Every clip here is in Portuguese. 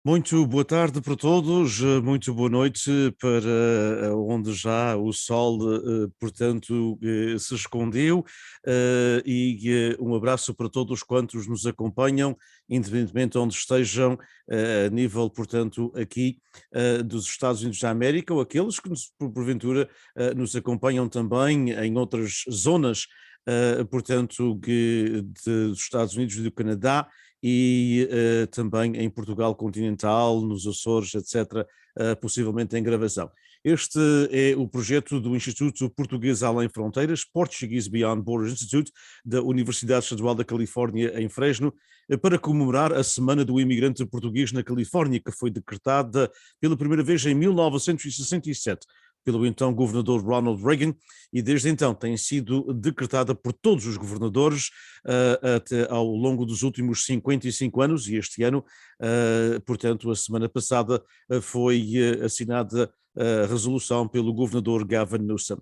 Muito boa tarde para todos, muito boa noite para onde já o sol, portanto, se escondeu, e um abraço para todos quantos nos acompanham, independentemente de onde estejam, a nível, portanto, aqui dos Estados Unidos da América, ou aqueles que, porventura, nos acompanham também em outras zonas, portanto, dos Estados Unidos e do Canadá e também em Portugal continental, nos Açores, etc., possivelmente em gravação. Este é o projeto do Instituto Português Além Fronteiras, Portuguese Beyond Borders Institute, da Universidade Estadual da Califórnia, em Fresno, para comemorar a Semana do Imigrante Português na Califórnia, que foi decretada pela primeira vez em 1967 pelo então governador Ronald Reagan, e desde então tem sido decretada por todos os governadores até ao longo dos últimos 55 anos, e este ano, portanto, a semana passada foi assinada a resolução pelo governador Gavin Newsom.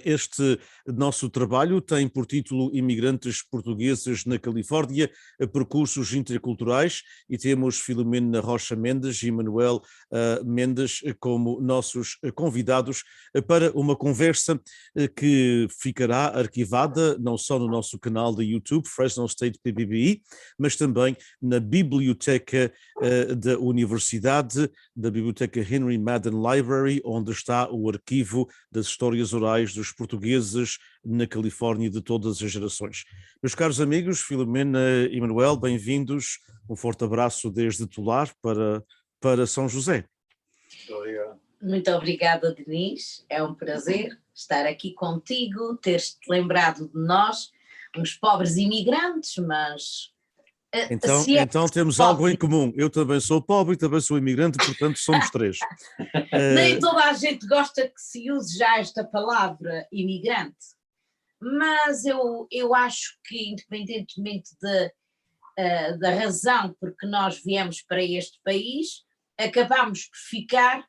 Este nosso trabalho tem por título Imigrantes Portugueses na Califórnia, Percursos Interculturais, e temos Filomena Rocha Mendes e Manuel Mendes como nossos convidados para uma conversa que ficará arquivada não só no nosso canal de YouTube, Fresno State PBBI, mas também na biblioteca da Universidade, da Biblioteca Henry Madden Library, onde está o arquivo das histórias orais dos portugueses na Califórnia de todas as gerações. Meus caros amigos, Filomena e Manuel, bem-vindos. Um forte abraço desde Tolar para São José. Muito obrigado. Muito obrigada, Denise. É um prazer estar aqui contigo, teres-te lembrado de nós, uns pobres imigrantes, mas... Então temos algo em comum. Eu também sou pobre e também sou imigrante, portanto somos três. Nem toda a gente gosta que se use já esta palavra imigrante, mas eu acho que, independentemente da razão por que nós viemos para este país, acabamos por ficar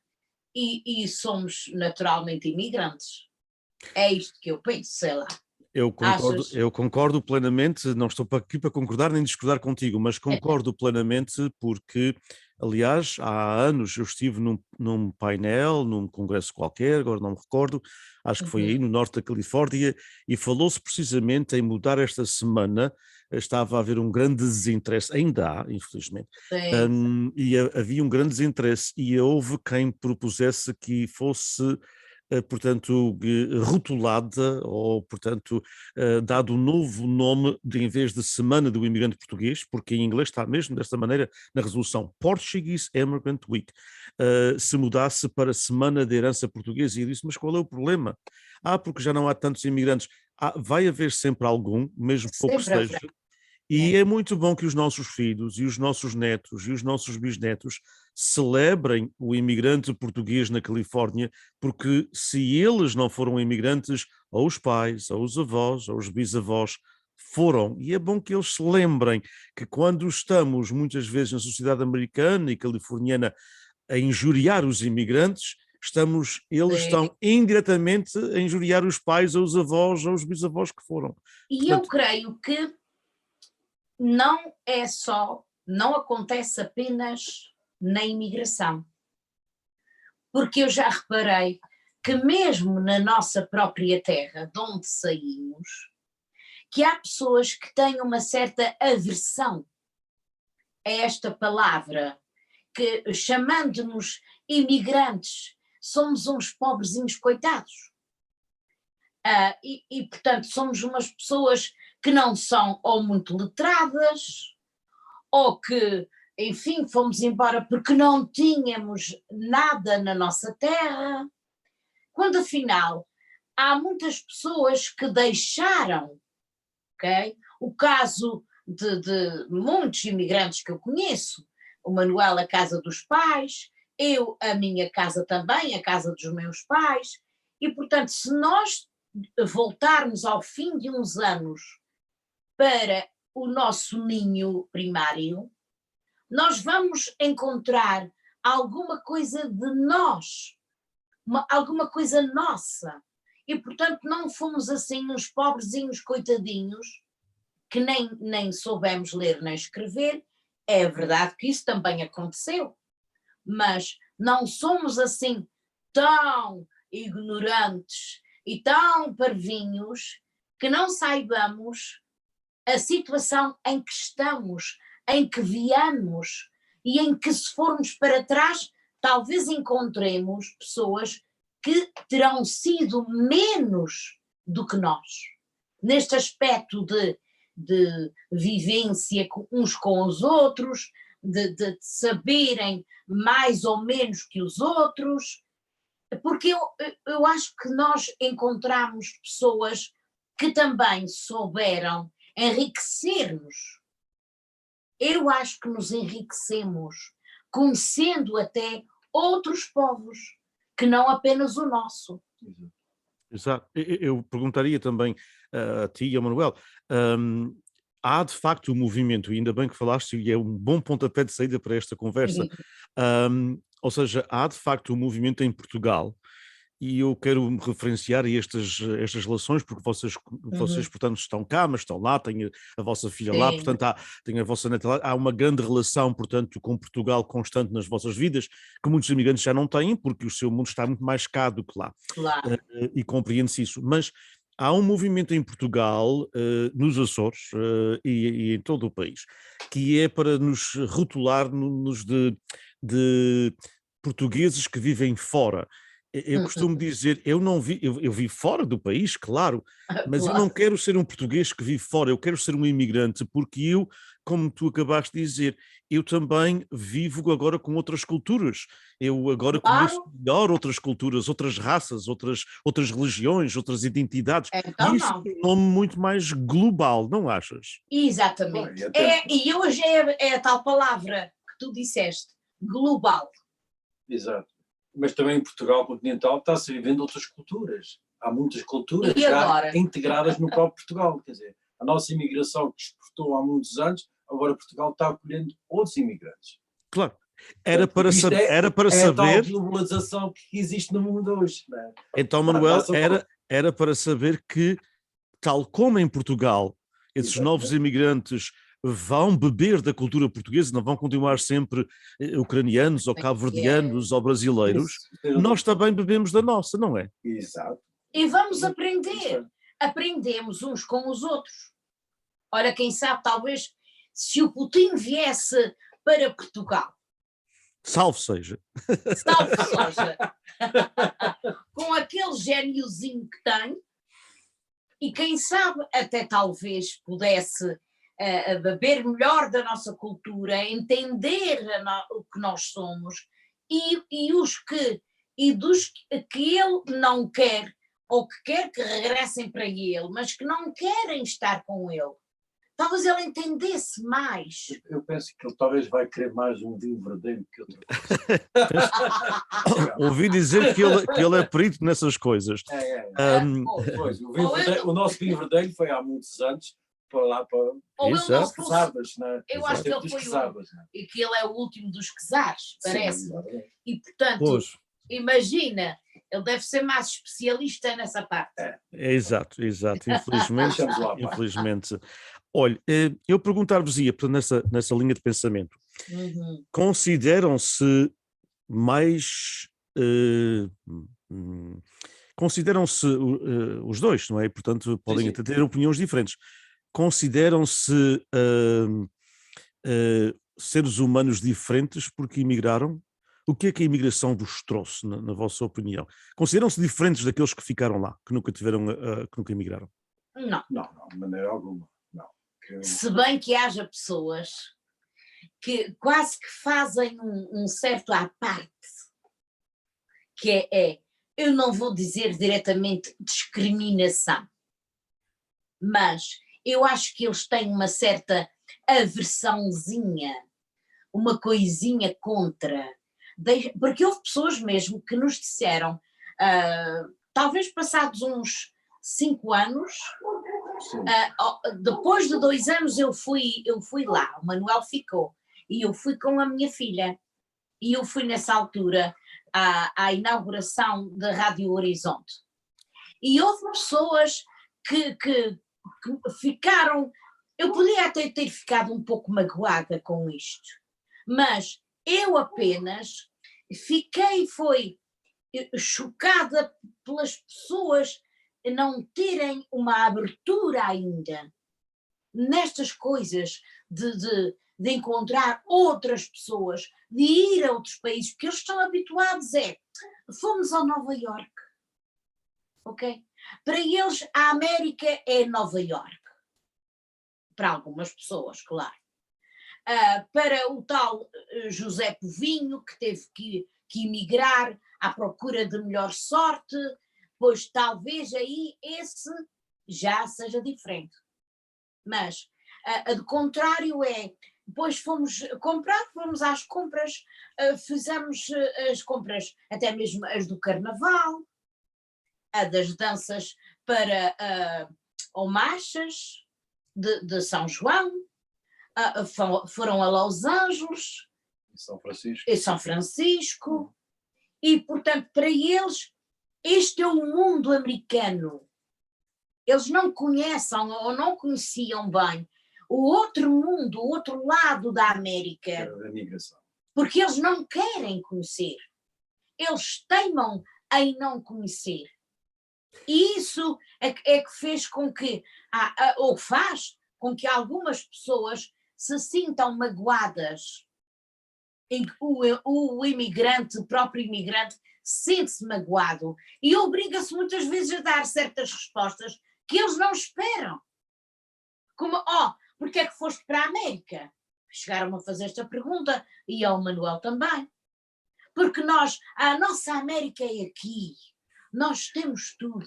e somos naturalmente imigrantes. É isto que eu penso, sei lá. Eu concordo plenamente, não estou aqui para concordar nem discordar contigo, mas concordo plenamente porque, aliás, há anos eu estive num painel, num congresso qualquer, agora não me recordo, acho que foi aí no norte da Califórnia, e falou-se precisamente em mudar esta semana. Estava a haver um grande desinteresse, ainda há, infelizmente, e havia um grande desinteresse, e houve quem propusesse que fosse portanto, rotulada ou, portanto, dado um novo nome em vez de Semana do Imigrante Português, porque em inglês está mesmo desta maneira na resolução Portuguese Immigrant Week, se mudasse para Semana da Herança Portuguesa. E eu disse, mas qual é o problema? Porque já não há tantos imigrantes. Vai haver sempre algum, mesmo pouco seja. E é muito bom que os nossos filhos e os nossos netos e os nossos bisnetos celebrem o imigrante português na Califórnia, porque se eles não foram imigrantes, ou os pais, ou os avós, ou os bisavós foram. E é bom que eles se lembrem que quando estamos muitas vezes na sociedade americana e californiana a injuriar os imigrantes, eles estão indiretamente a injuriar os pais, ou os avós, ou os bisavós que foram. E portanto, eu creio que não acontece apenas na imigração, porque eu já reparei que mesmo na nossa própria terra, de onde saímos, que há pessoas que têm uma certa aversão a esta palavra, que chamando-nos imigrantes, somos uns pobrezinhos coitados. E portanto somos umas pessoas que não são ou muito letradas, ou que, enfim, fomos embora porque não tínhamos nada na nossa terra, quando afinal há muitas pessoas que deixaram, ok? O caso de muitos imigrantes que eu conheço, o Manuel a casa dos pais, eu a minha casa também, a casa dos meus pais, e portanto se nós voltarmos ao fim de uns anos para o nosso ninho primário, nós vamos encontrar alguma coisa de nós, alguma coisa nossa, e portanto não fomos assim uns pobrezinhos coitadinhos que nem soubemos ler nem escrever É verdade que isso também aconteceu, mas não somos assim tão ignorantes e tão parvinhos que não saibamos a situação em que estamos, em que viemos e em que, se formos para trás, talvez encontremos pessoas que terão sido menos do que nós, neste aspecto de vivência uns com os outros, de saberem mais ou menos que os outros, porque eu acho que nós encontramos pessoas que também souberam enriquecer-nos. Eu acho que nos enriquecemos conhecendo até outros povos, que não apenas o nosso. Exato. Eu perguntaria também a ti e ao Manuel, há de facto um movimento, e ainda bem que falaste, e é um bom pontapé de saída para esta conversa, ou seja, há de facto um movimento em Portugal, e eu quero me referenciar a estas relações, porque vocês, portanto, estão cá, mas estão lá, têm a vossa filha lá, Sim. portanto, tem a vossa neta lá, há uma grande relação, portanto, com Portugal constante nas vossas vidas, que muitos imigrantes já não têm, porque o seu mundo está muito mais cá do que lá. Claro. E compreende-se isso. Mas há um movimento em Portugal, nos Açores, e em todo o país, que é para nos rotular-nos de portugueses que vivem fora. Eu costumo dizer, eu vivo fora do país, claro, mas eu não Claro. quero ser um português que vive fora, eu quero ser um imigrante, porque eu, como tu acabaste de dizer, eu também vivo agora com outras culturas. Eu agora conheço Claro, melhor outras culturas, outras raças, outras religiões, outras identidades, então e isso não. tornou-me muito mais global, não achas? Exatamente. Claro, e até- E hoje é a tal palavra que tu disseste, global. Exato. Mas também em Portugal continental está-se vivendo outras culturas. Há muitas culturas E já agora? integradas no próprio Portugal. Quer dizer, a nossa imigração que exportou há muitos anos, agora Portugal está acolhendo outros imigrantes. Claro. Era para, Isto era para é a tal saber, globalização que existe no mundo hoje. Não é? então, Manuel, era para saber que, tal como em Portugal, esses novos imigrantes vão beber da cultura portuguesa, não vão continuar sempre ucranianos ou cabo-verdianos ou brasileiros, nós também bebemos da nossa, não é? Exato. E vamos aprender. Aprendemos uns com os outros. Ora, quem sabe, talvez, se o Putin viesse para Portugal, Salve seja. salve seja, com aquele géniozinho que tem, e quem sabe até talvez pudesse beber melhor da nossa cultura, entender o que nós somos, e dos que ele não quer, ou que quer que regressem para ele, mas que não querem estar com ele. Talvez ele entendesse mais. Eu penso que ele talvez vai querer mais um vinho verdadeiro que outro. Ouvi dizer que ele é perito nessas coisas. Pois, o nosso vinho verdadeiro foi há muitos anos para lá para Exato. Quesadas, né? Eu acho que ele foi e que ele é o último dos Quesares, parece. E portanto, Pois. imagina, ele deve ser mais especialista nessa parte. Exato. Infelizmente. Olha, eu perguntar-vos-ia, nessa linha de pensamento, consideram-se mais... consideram-se os dois, não é? Portanto, podem até ter opiniões diferentes. Consideram-se seres humanos diferentes porque imigraram? O que é que a imigração vos trouxe, na vossa opinião? Consideram-se diferentes daqueles que ficaram lá, que nunca que nunca imigraram? Não. Não, de maneira alguma. Não. Se bem que haja pessoas que quase que fazem um certo à parte, que eu não vou dizer diretamente discriminação, mas eu acho que eles têm uma certa aversãozinha, uma coisinha contra, porque houve pessoas mesmo que nos disseram, talvez passados uns 5 anos, depois de 2 anos eu fui lá, o Manuel ficou, e eu fui com a minha filha, e eu fui nessa altura à inauguração da Rádio Horizonte, e houve pessoas que ficaram Eu podia até ter ficado um pouco magoada com isto, mas eu apenas foi chocada pelas pessoas não terem uma abertura ainda nestas coisas de encontrar outras pessoas, de ir a outros países, porque eles estão habituados fomos a Nova Iorque, ok? Para eles a América é Nova Iorque, para algumas pessoas, claro. Para o tal José Povinho, que teve que emigrar à procura de melhor sorte, pois talvez aí esse já seja diferente. Mas, do contrário, depois fomos às compras, fizemos as compras, até mesmo as do Carnaval, das danças para ou marchas de São João, foram a Los Angeles Em e São Francisco, e portanto para eles este é o mundo americano. Eles não conhecem ou não conheciam bem o outro mundo, o outro lado da América, da migração. porque eles não querem conhecer, eles teimam em não conhecer. E isso é que fez com que, ou faz com que algumas pessoas se sintam magoadas. O imigrante, o próprio imigrante, sente-se magoado e obriga-se muitas vezes a dar certas respostas que eles não esperam. Como, porque é que foste para a América? Chegaram a fazer esta pergunta e ao Manuel também. Porque a nossa América é aqui. Nós temos tudo.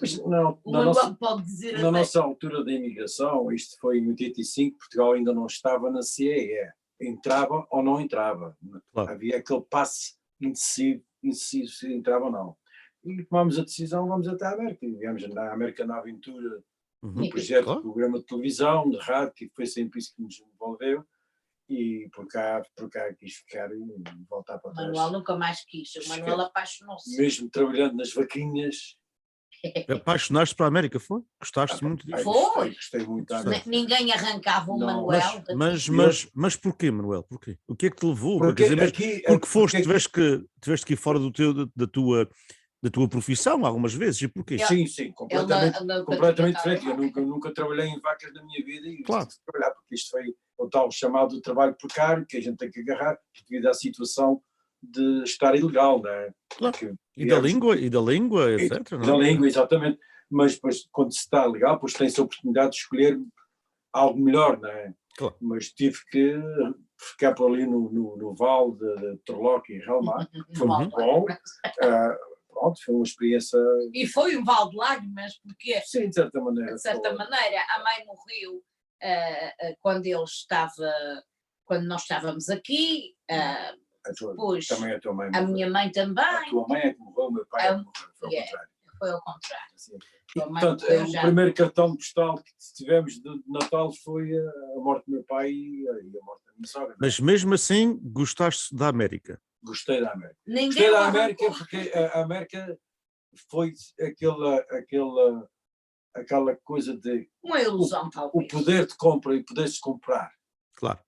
O Manuel pode dizer na nossa altura da imigração, isto foi em 85, Portugal ainda não estava na CEE. Entrava ou não entrava. Claro. Havia aquele passe indeciso se entrava ou não. E tomámos a decisão, vamos até a América. Viemos na América na Aventura, um projeto de programa de televisão, de rádio, que foi sempre isso que nos envolveu. E por cá quis ficar e voltar para trás. O Manuel nunca mais quis, o Manuel apaixonou-se. Mesmo trabalhando nas vaquinhas. Apaixonaste para a América, foi? Gostaste muito disso? Foi! Gostei muito. Ninguém arrancava o Manuel. Mas porquê, Manuel? Porquê? O que é que te levou? Porque tiveste que ir fora da tua profissão algumas vezes, e porquê? Sim, completamente diferente. Eu nunca trabalhei em vacas na minha vida e tive que trabalhar, porque isto foi o tal chamado trabalho precário que a gente tem que agarrar devido à situação de estar ilegal, não é? Claro. E da língua, etc. Da língua, exatamente. Mas depois, quando se está legal, depois tem-se a oportunidade de escolher algo melhor, não é? Claro. Mas tive que ficar por ali no vale de Torloque e Relmar. Foi muito bom. Pronto, foi uma experiência... E foi um vale de lágrimas, porque... Sim, de certa maneira. De certa maneira, a mãe morreu quando nós estávamos aqui, depois também a tua mãe morreu. A minha mãe também. A tua mãe é que morreu, o meu pai morreu, foi ao contrário. Foi ao contrário. Assim, portanto, o primeiro cartão postal que tivemos de Natal foi a morte do meu pai e a morte da minha sogra. Mas mesmo assim, gostaste da América? Gostei da América. Gostei da América porque a América foi aquela coisa de... Uma ilusão, talvez. O poder de compra e poder-se comprar. Claro.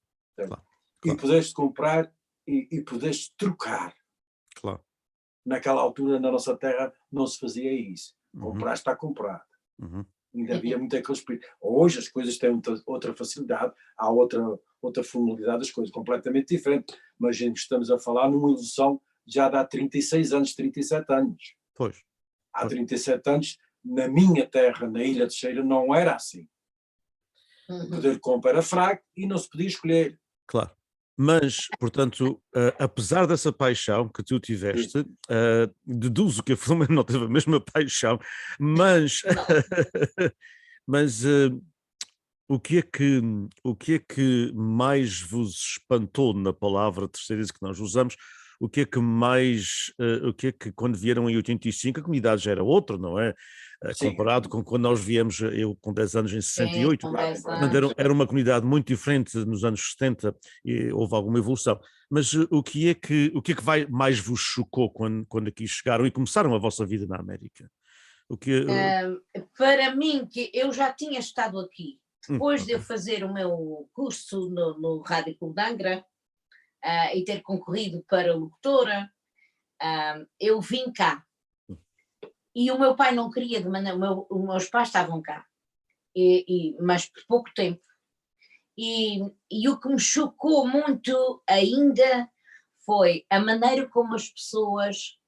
E poder-se comprar e poder-se trocar. Claro. Naquela altura, na nossa terra, não se fazia isso. Comprar está comprado. Ainda havia muito aquele espírito. Hoje as coisas têm outra facilidade, há outra formalidade das coisas, completamente diferente. Mas a gente estamos a falar numa ilusão já de há 36 anos, 37 anos. Pois. Há 37 anos, na minha terra, na Ilha de Cheira, não era assim. O poder de compra era fraco e não se podia escolher. Claro. Mas, portanto, apesar dessa paixão que tu tiveste, deduzo que a Filomena não teve a mesma paixão, mas, mas o que é que mais vos espantou na palavra terceiriza que nós usamos? O que é que quando vieram em 85 a comunidade já era outra, não é? Comparado com quando nós viemos, eu com 10 anos em 68, portanto, era uma comunidade muito diferente nos anos 70 e houve alguma evolução. Mas o que é que mais vos chocou quando aqui chegaram e começaram a vossa vida na América? Para mim, que eu já tinha estado aqui, depois de eu Ok. fazer o meu curso no Rádio Clube de Angra, e ter concorrido para locutora, eu vim cá. E o meu pai não queria de maneira. Os meus pais estavam cá, mas por pouco tempo. E o que me chocou muito ainda foi a maneira como as pessoas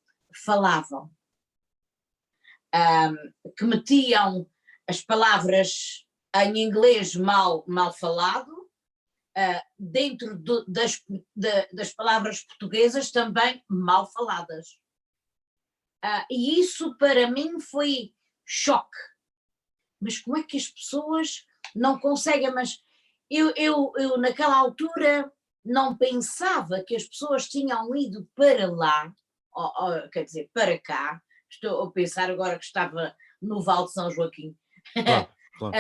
falavam, que metiam as palavras em inglês mal falado, dentro das palavras portuguesas também mal faladas. E isso para mim foi choque. Mas como é que as pessoas não conseguem? Mas eu naquela altura não pensava que as pessoas tinham ido para lá, quer dizer, para cá. Estou a pensar agora que estava no Val de São Joaquim. Claro, claro.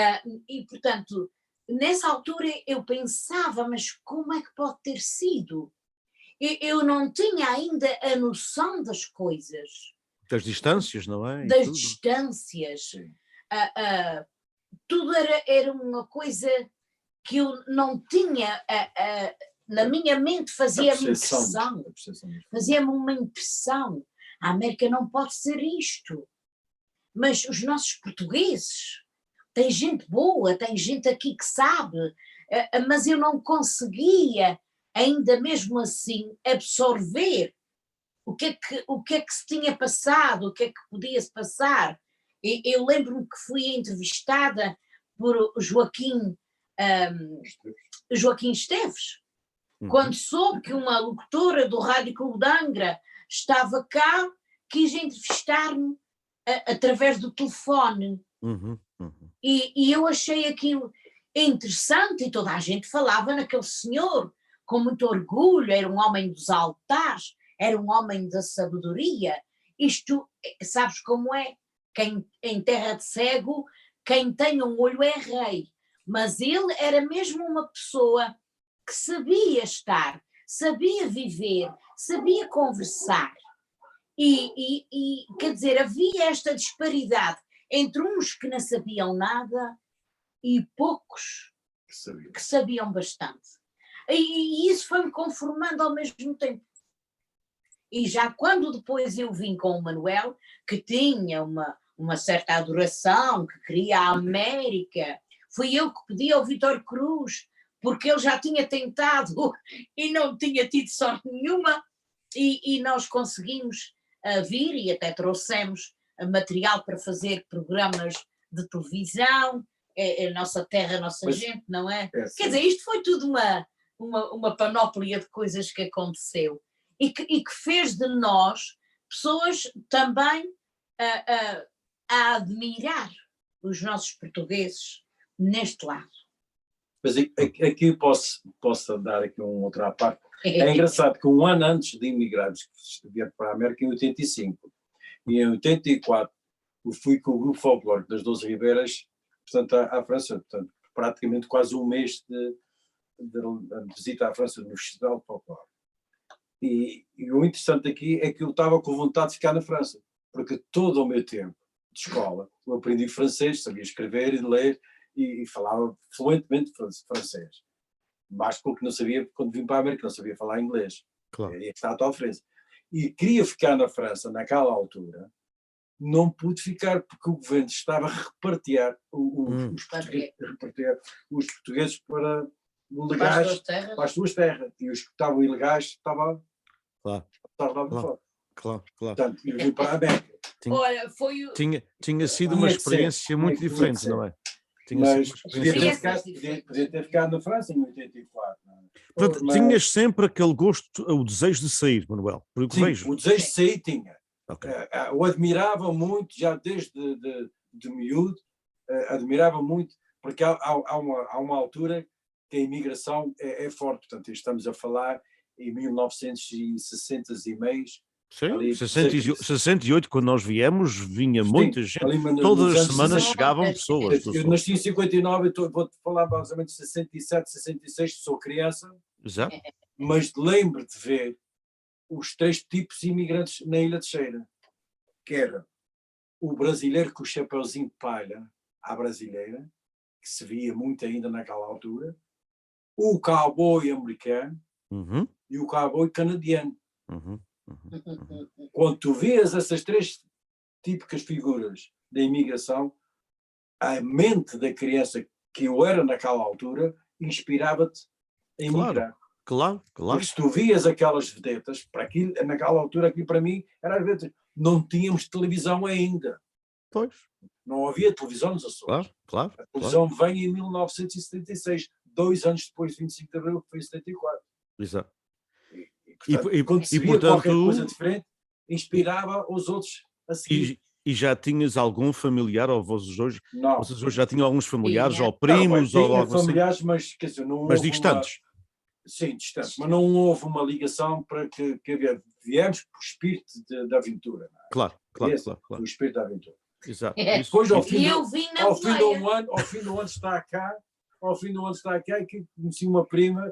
E portanto, nessa altura eu pensava, mas como é que pode ter sido? Eu não tinha ainda a noção das coisas, Das distâncias, não é? E das tudo. distâncias. Sim. Tudo era uma coisa que eu não tinha, na minha mente fazia-me impressão. Fazia-me uma impressão. A América não pode ser isto. Mas os nossos portugueses, tem gente boa, tem gente aqui que sabe, mas eu não conseguia, ainda mesmo assim, absorver o que é que se tinha passado, o que é que podia-se passar. Eu lembro-me que fui entrevistada por Joaquim Esteves, quando soube que uma locutora do Rádio Clube de Angra estava cá, quis entrevistar-me através do telefone. E eu achei aquilo interessante, e toda a gente falava naquele senhor com muito orgulho, era um homem dos altares, era um homem da sabedoria. Isto, sabes como é? Quem, em terra de cego, quem tem um olho é rei. Mas ele era mesmo uma pessoa que sabia estar, sabia viver, sabia conversar. E quer dizer, havia esta disparidade entre uns que não sabiam nada e poucos que sabiam bastante. E isso foi-me conformando ao mesmo tempo. E já quando depois eu vim com o Manuel, que tinha uma certa adoração, que queria a América, fui eu que pedi ao Vítor Cruz, porque ele já tinha tentado e não tinha tido sorte nenhuma, e nós conseguimos vir e até trouxemos material para fazer programas de televisão, a nossa terra, a nossa gente, não é? Quer dizer, isto foi tudo uma panóplia de coisas que aconteceu e que fez de nós pessoas também a admirar os nossos portugueses neste lado. Mas aqui posso dar aqui um outro à parte. É engraçado que um ano antes de imigrarmos, que vieram para a América em 85, e em 84 eu fui com o grupo folclórico das Doze Ribeiras, portanto, à França, portanto, praticamente quase um mês de visita à França no Festival de Folclore. E o interessante aqui é que eu estava com vontade de ficar na França, porque todo o meu tempo de escola eu aprendi francês, sabia escrever e ler e falava fluentemente francês. Mais do que não sabia quando vim para a América, não sabia falar inglês. Claro. E está a tal diferença. E queria ficar na França naquela altura, não pude ficar porque o governo estava a repartir os portugueses para legais para as suas terras, e os que estavam ilegais estavam a estar lá de fora. Claro. Portanto, eu vim para a América. Olha, Tinha sido uma experiência muito diferente, não é? Mas podia ter ficado na França em 84. Portanto, tinhas sempre aquele gosto, o desejo de sair, Manuel, por que vejo. O desejo de sair tinha. Okay. Eu admirava muito, já desde de miúdo, admirava muito, porque há uma altura que a imigração é forte, portanto, estamos a falar em 1960 e meios. Sim, 68, quando nós viemos, vinha muita gente, ali todas as semanas chegavam pessoas. Eu nasci em 59, vou-te falar basicamente de 67, 66, sou criança, exato. Mas lembro de ver os três tipos de imigrantes na Ilha de Cheira, que era o brasileiro com o chapeuzinho de palha, à brasileira, que se via muito ainda naquela altura, o cowboy americano e o cowboy canadiano. Quando tu vês essas três típicas figuras da imigração, a mente da criança que eu era naquela altura inspirava-te a emigrar. Claro. Porque se tu vias aquelas vedetas, para aquilo, naquela altura, aquilo para mim era as vedetas. Não tínhamos televisão ainda. Pois. Não havia televisão nos Açores. Claro. A televisão vem em 1976, 2 anos depois de 25 de Abril, que foi em 74. Exato. Quando se via portanto, qualquer coisa diferente, inspirava os outros a seguir. E já tinhas algum familiar, ou vocês hoje já tinham alguns familiares, Tinha. ou primos, ou algo familiares, assim? mas quer dizer, não Mas houve distantes. Sim, distantes, mas não houve uma ligação para que viemos por espírito da aventura. Não é? Claro. O espírito da aventura. Exato. Depois, ao fim do ano está cá, é que conheci uma prima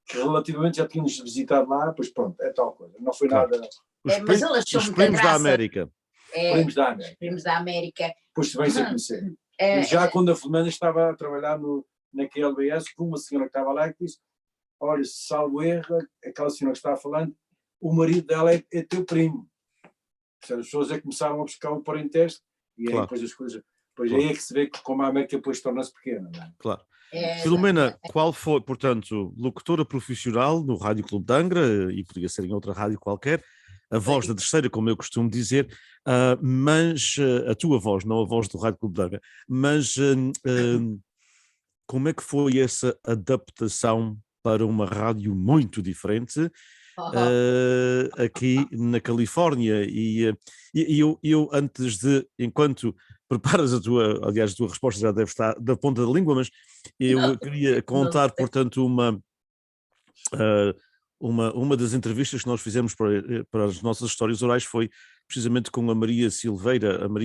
que relativamente já tínhamos visitado lá, pois pronto, é tal coisa. Não foi nada. Mas elas são os muita primos da graça. América. Primos da América. Depois também se a conhecer. Já quando a Filomena estava a trabalhar na QLBS, com uma senhora que estava lá e disse: olha, salvo erro, aquela senhora que estava falando, o marido dela é teu primo. As pessoas começaram a buscar o parentesco e aí depois as coisas. Aí é que se vê como a América depois torna-se pequena. Não é? Claro. Filomena, qual foi, portanto, locutora profissional no Rádio Clube de Angra, e podia ser em outra rádio qualquer, a voz da terceira, como eu costumo dizer, mas a tua voz, não a voz do Rádio Clube de Angra, mas como é que foi essa adaptação para uma rádio muito diferente aqui na Califórnia? E eu antes de, enquanto preparas a tua resposta já deve estar da ponta da língua, mas eu queria contar, portanto, uma das entrevistas que nós fizemos para as nossas histórias orais foi precisamente com a Maria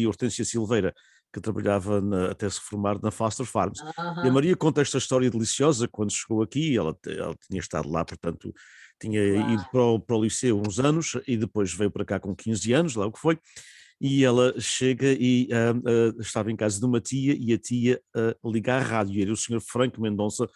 Hortência Silveira, que trabalhava até se formar na Foster Farms. E a Maria conta esta história deliciosa. Quando chegou aqui, ela tinha estado lá, portanto, tinha ido para o liceu uns anos e depois veio para cá com 15 anos, lá o que foi, e ela chega e estava em casa de uma tia e a tia liga à rádio, e era o senhor Frank Mendonça,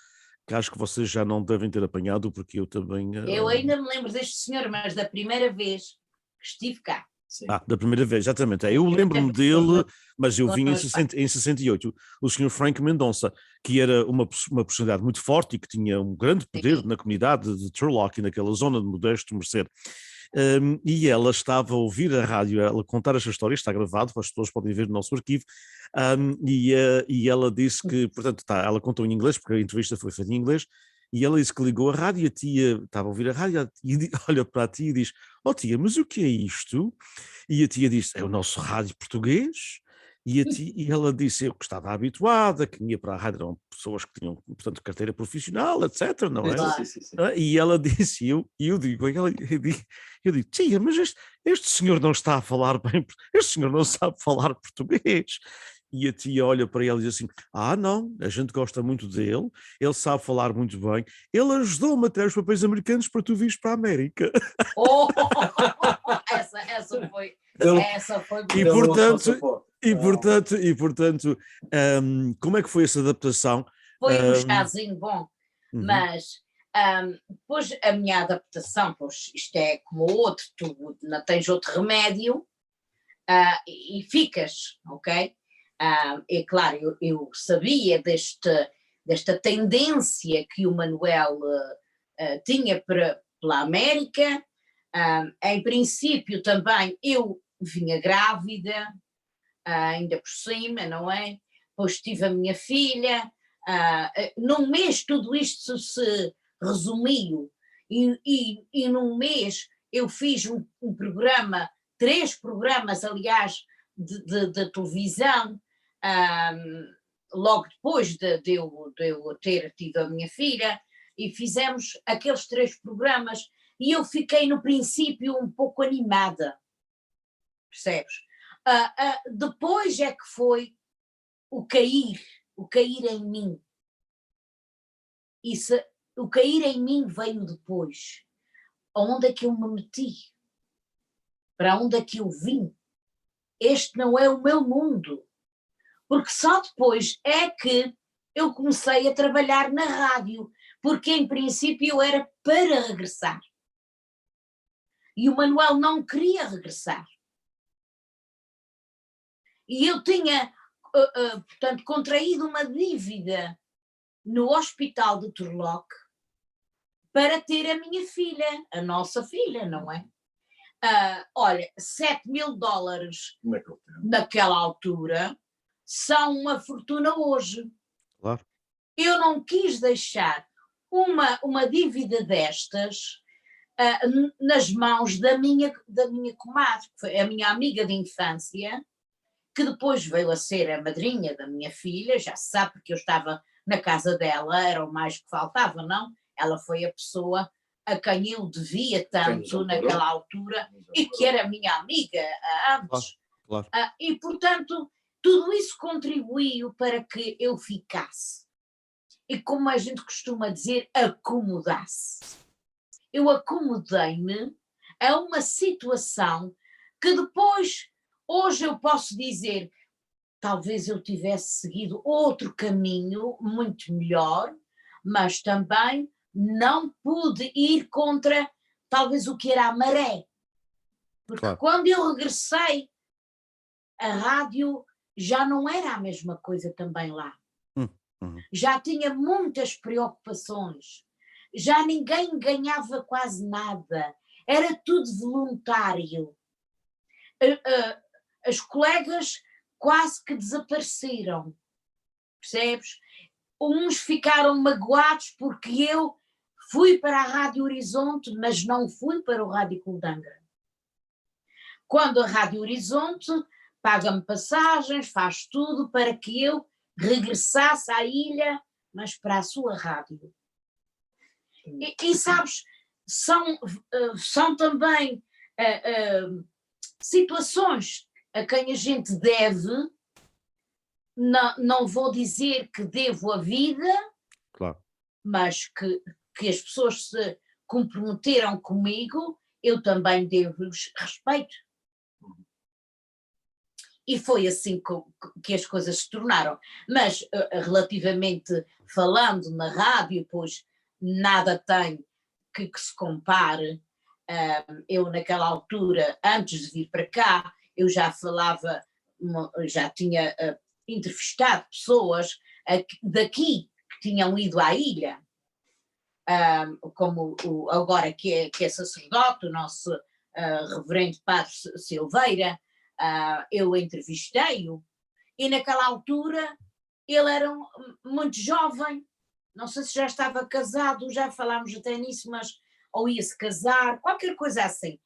que acho que vocês já não devem ter apanhado, porque eu também... Eu ainda me lembro deste senhor, mas da primeira vez que estive cá. Sim. Da primeira vez, exatamente. Eu lembro-me dele, mas eu vim em 68. O senhor Frank Mendonça, que era uma personalidade muito forte e que tinha um grande poder na comunidade de Turlock e naquela zona de Modesto Merced. E ela estava a ouvir a rádio, ela contar esta história, está gravado, as pessoas podem ver no nosso arquivo, e ela disse que, portanto, ela contou em inglês, porque a entrevista foi feita em inglês, e ela disse que ligou a rádio, e a tia estava a ouvir a rádio, e olha para a tia e diz: "Oh tia, mas o que é isto?" E a tia disse: "É o nosso rádio português." E ela disse: "Eu que estava habituada, que ia para a rádio, eram pessoas que tinham, portanto, carteira profissional, etc., não é?" Sim. E ela disse, eu digo: "Tia, mas este senhor não está a falar bem, este senhor não sabe falar português." E a tia olha para ele e diz assim: "Não, a gente gosta muito dele, ele sabe falar muito bem, ele ajudou-me a ter os papéis americanos para tu vires para a América." Essa foi E portanto, como é que foi essa adaptação? Foi um chazinho bom, mas depois a minha adaptação, pois isto é como o outro, tu não tens outro remédio e ficas, ok? É claro, eu sabia desta tendência que o Manuel tinha pela América. Em princípio também eu vinha grávida, ainda por cima, não é? Depois tive a minha filha, num mês tudo isto se resumiu, e num mês eu fiz um programa, 3 programas aliás de televisão, logo depois de eu ter tido a minha filha, e fizemos aqueles 3 programas, e eu fiquei no princípio um pouco animada, percebes? Depois é que foi o cair em mim. O cair em mim veio depois. Aonde é que eu me meti? Para onde é que eu vim? Este não é o meu mundo. Porque só depois é que eu comecei a trabalhar na rádio, porque em princípio eu era para regressar. E o Manuel não queria regressar. E eu tinha, portanto, contraído uma dívida no hospital de Turlock para ter a minha filha, a nossa filha, não é? Olha, $7.000 naquela altura são uma fortuna hoje. Claro. Eu não quis deixar uma dívida destas nas mãos da minha comadre, que foi a minha amiga de infância, que depois veio a ser a madrinha da minha filha, já se sabe, porque eu estava na casa dela, era o mais que faltava, não? Ela foi a pessoa a quem eu devia tanto naquela altura e que era minha amiga antes. Claro. E, portanto, tudo isso contribuiu para que eu ficasse. E, como a gente costuma dizer, acomodasse. Eu acomodei-me a uma situação que depois, hoje eu posso dizer, talvez eu tivesse seguido outro caminho muito melhor, mas também não pude ir contra talvez o que era a maré. Porque quando eu regressei, a rádio já não era a mesma coisa também lá. Já tinha muitas preocupações, já ninguém ganhava quase nada, era tudo voluntário. As colegas quase que desapareceram, percebes? Uns ficaram magoados porque eu fui para a Rádio Horizonte, mas não fui para o Rádio Clube de Angra. Quando a Rádio Horizonte paga-me passagens, faz tudo para que eu regressasse à ilha, mas para a sua rádio. E sabes, são também situações a quem a gente deve, não vou dizer que devo a vida, claro, mas que as pessoas se comprometeram comigo, eu também devo-lhes respeito. E foi assim que as coisas se tornaram. Mas, relativamente falando na rádio, pois nada tem que se compare. Eu, naquela altura, antes de vir para cá, eu já falava, já tinha entrevistado pessoas daqui que tinham ido à ilha, como agora que é sacerdote, o nosso reverendo Padre Silveira. Eu entrevistei-o e naquela altura ele era muito jovem, não sei se já estava casado, já falámos até nisso, mas ou ia-se casar, qualquer coisa assim.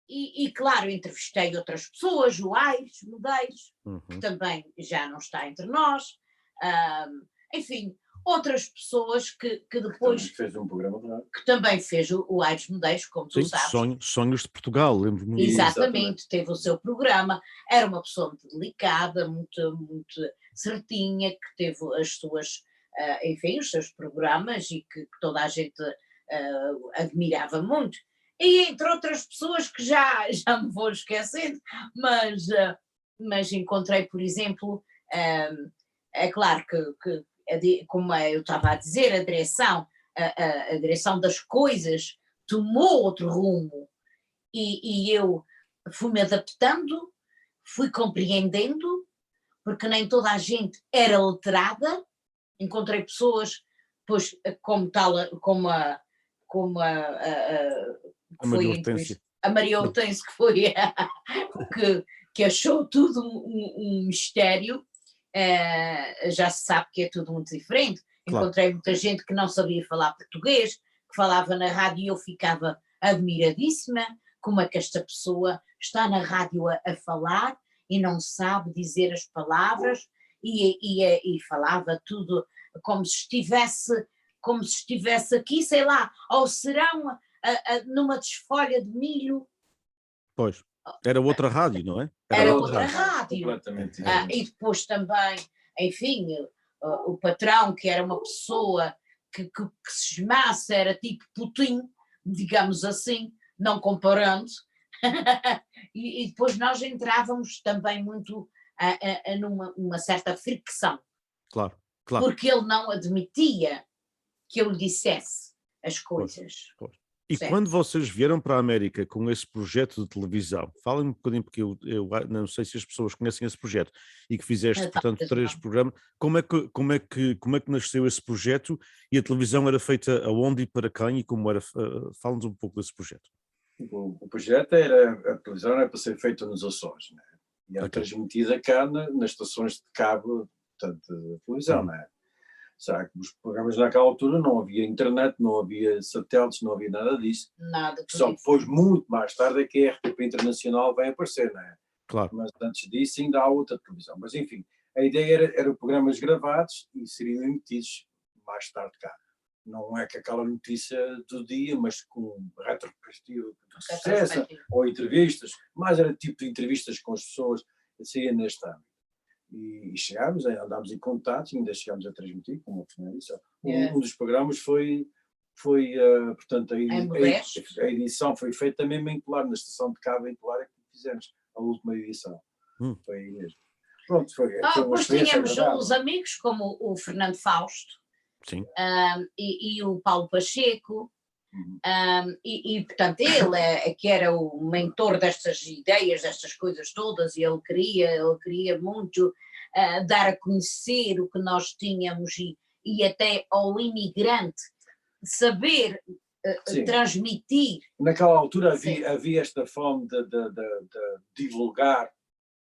E claro, entrevistei outras pessoas, o Aires Medeiros, que também já não está entre nós, enfim, outras pessoas que depois... Que também fez um programa, que também fez o Aires Medeiros, como tu sabes. Sonhos de Portugal, lembro-me. Exatamente, teve o seu programa, era uma pessoa muito delicada, muito, muito certinha, que teve as suas, enfim, os seus programas e que toda a gente admirava muito. E entre outras pessoas que já me vou esquecendo, mas encontrei, por exemplo, é claro que como eu estava a dizer, a direção das coisas tomou outro rumo e eu fui-me adaptando, fui compreendendo, porque nem toda a gente era letrada, encontrei pessoas, pois, como a Maria Hortência, que foi que achou tudo um mistério. Já se sabe que é tudo muito diferente. Claro. Encontrei muita gente que não sabia falar português, que falava na rádio e eu ficava admiradíssima, como é que esta pessoa está na rádio a falar e não sabe dizer as palavras e falava tudo como se estivesse aqui, sei lá, ao serão, numa desfolha de milho. Pois, era outra rádio, não é? Era outra rádio. Completamente. E depois também, enfim, o patrão, que era uma pessoa que se chamasse, era tipo Putin, digamos assim, não comparando, e depois nós entrávamos também muito numa certa fricção. Claro. Claro. porque ele não admitia que eu lhe dissesse as coisas. Pois. E Certo. quando vocês vieram para a América com esse projeto de televisão, falem um bocadinho, porque eu não sei se as pessoas conhecem esse projeto, e que fizeste, portanto, 3 programas, como é que nasceu esse projeto, e a televisão era feita aonde e para quem, e como era, fala-nos um pouco desse projeto. O projeto a televisão era para ser feita nos Açores, né? E era transmitida cá nas estações de cabo, portanto, de televisão, né? Será que os programas naquela altura não havia internet, não havia satélites, não havia nada disso. Nada. Só depois, muito mais tarde, é que a RTP Internacional vai aparecer, não é? Claro. Mas antes disso ainda há outra televisão. Mas enfim, a ideia era programas gravados e seriam emitidos mais tarde cá. Não é que aquela notícia do dia, mas com retrospectiva de sucesso, ou entrevistas, mas era tipo de entrevistas com as pessoas, saía neste âmbito. E chegámos, andámos em contato, ainda chegámos a transmitir, como o Fernando disse. Um dos programas foi portanto, a edição foi feita mesmo em Pilar, na estação de cabo em Pilar, é que fizemos a última edição. Foi aí mesmo. Pronto, foi depois tínhamos os amigos, como o Fernando Fausto. Sim. E o Paulo Pacheco. E portanto ele é que era o mentor destas ideias, destas coisas todas, e ele queria muito dar a conhecer o que nós tínhamos e até ao imigrante saber transmitir. Naquela altura havia esta fome de divulgar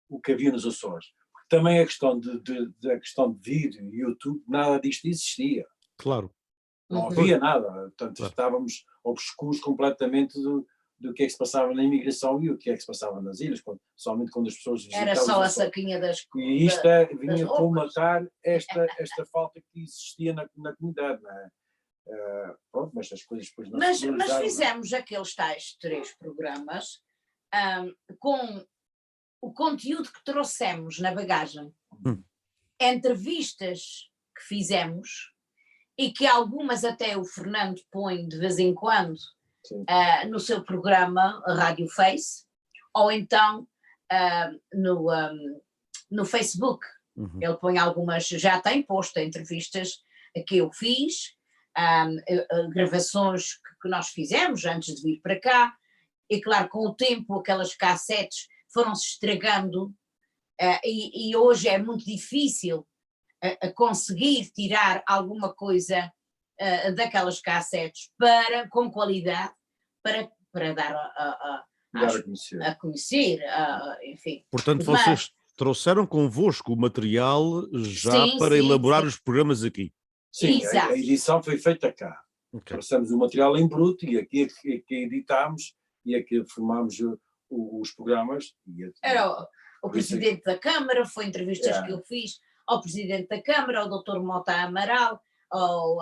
o que havia nos Açores. Também a questão de vídeo e YouTube, nada disto existia. Claro. Não havia nada, portanto estávamos obscuros completamente do que é que se passava na imigração e o que é que se passava nas ilhas, somente quando as pessoas visitavam. Era só a saquinha das coisas. E isto vinha colmatar esta falta que existia na comunidade, não é? Pronto, mas as coisas depois não se Mas fizemos aqueles tais 3 programas com o conteúdo que trouxemos na bagagem. Entrevistas que fizemos, e que algumas até o Fernando põe de vez em quando no seu programa Rádio Face, ou então no Facebook. Ele põe algumas, já tem posto entrevistas que eu fiz, gravações que nós fizemos antes de vir para cá, e claro, com o tempo aquelas cassetes foram-se estragando, e hoje é muito difícil a conseguir tirar alguma coisa daquelas cassetes com qualidade para dar a conhecer, enfim. Portanto, vocês trouxeram convosco o material já para elaborar os programas aqui. Sim, a edição foi feita cá. Trouxemos o material em bruto e aqui é que editámos e é que formámos os programas. Era o Presidente da Câmara, foi entrevistas que eu fiz ao Presidente da Câmara, ao Dr. Mota Amaral, ao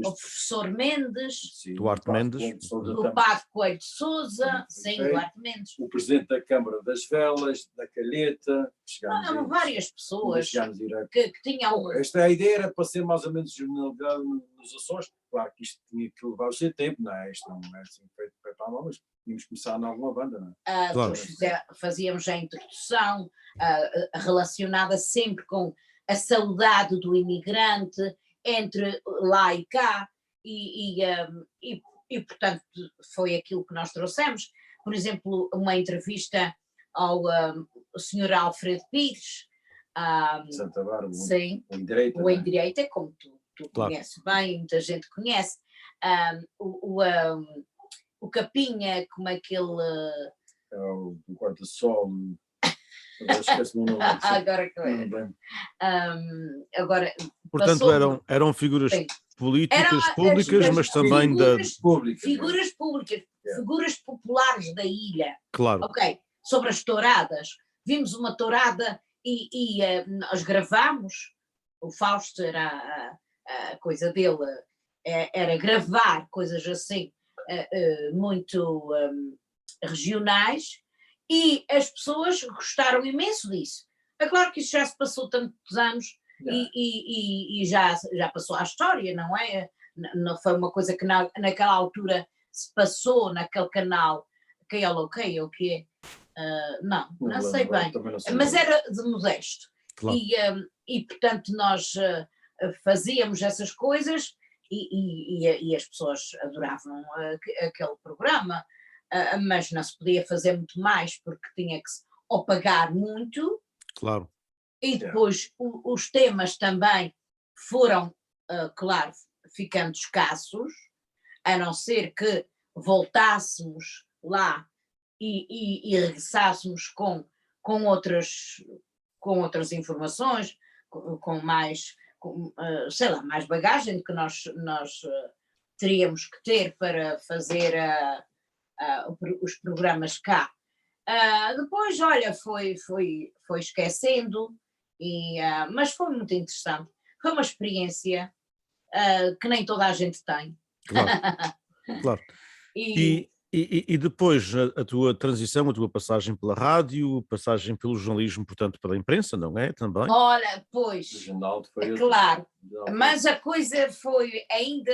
professor Mendes, Duarte Mendes, o Padre Coelho de Sousa, Duarte Mendes. O Presidente da Câmara das Velas, da Calheta. Várias pessoas que tinham... Esta ideia era para ser mais ou menos jornalidade nos Açores. Claro que isto tinha que levar o seu tempo, não é? Isto não é assim feito para a mão, mas tínhamos que começar em alguma banda, não é? Claro. Fazíamos a introdução relacionada sempre com a saudade do imigrante, entre lá e cá, e portanto foi aquilo que nós trouxemos. Por exemplo, uma entrevista ao Sr. Alfredo Pires, Santa Bárbara, sim, o Endireita, como tu claro. conheces bem, muita gente conhece, o Capinha, como é que ele... o Quarta-Sol... Agora que agora, portanto, eram figuras políticas públicas, mas também figuras públicas, figuras populares da ilha. Claro. Ok, sobre as touradas. Vimos uma tourada e nós gravámos, o Fausto era a coisa dele, era gravar coisas assim, muito regionais. E as pessoas gostaram imenso disso. É claro que isso já se passou tantos anos e já passou à história, não é? Não foi uma coisa que naquela altura se passou naquele canal, KLOK ou o que é? Não sei bem, mas era de Modesto. Claro. E portanto nós fazíamos essas coisas e as pessoas adoravam aquele programa, mas não se podia fazer muito mais porque tinha que ou pagar muito, Claro. e depois os temas também foram, claro, ficando escassos, a não ser que voltássemos lá e regressássemos com outras informações, com mais, sei lá, mais bagagem que nós teríamos que ter para fazer os programas cá. Depois, olha, foi esquecendo, mas foi muito interessante. Foi uma experiência que nem toda a gente tem. Claro, claro. E depois a tua transição, a tua passagem pela rádio, passagem pelo jornalismo, portanto, pela imprensa, não é? Também? Olha, pois, claro, mas a coisa foi ainda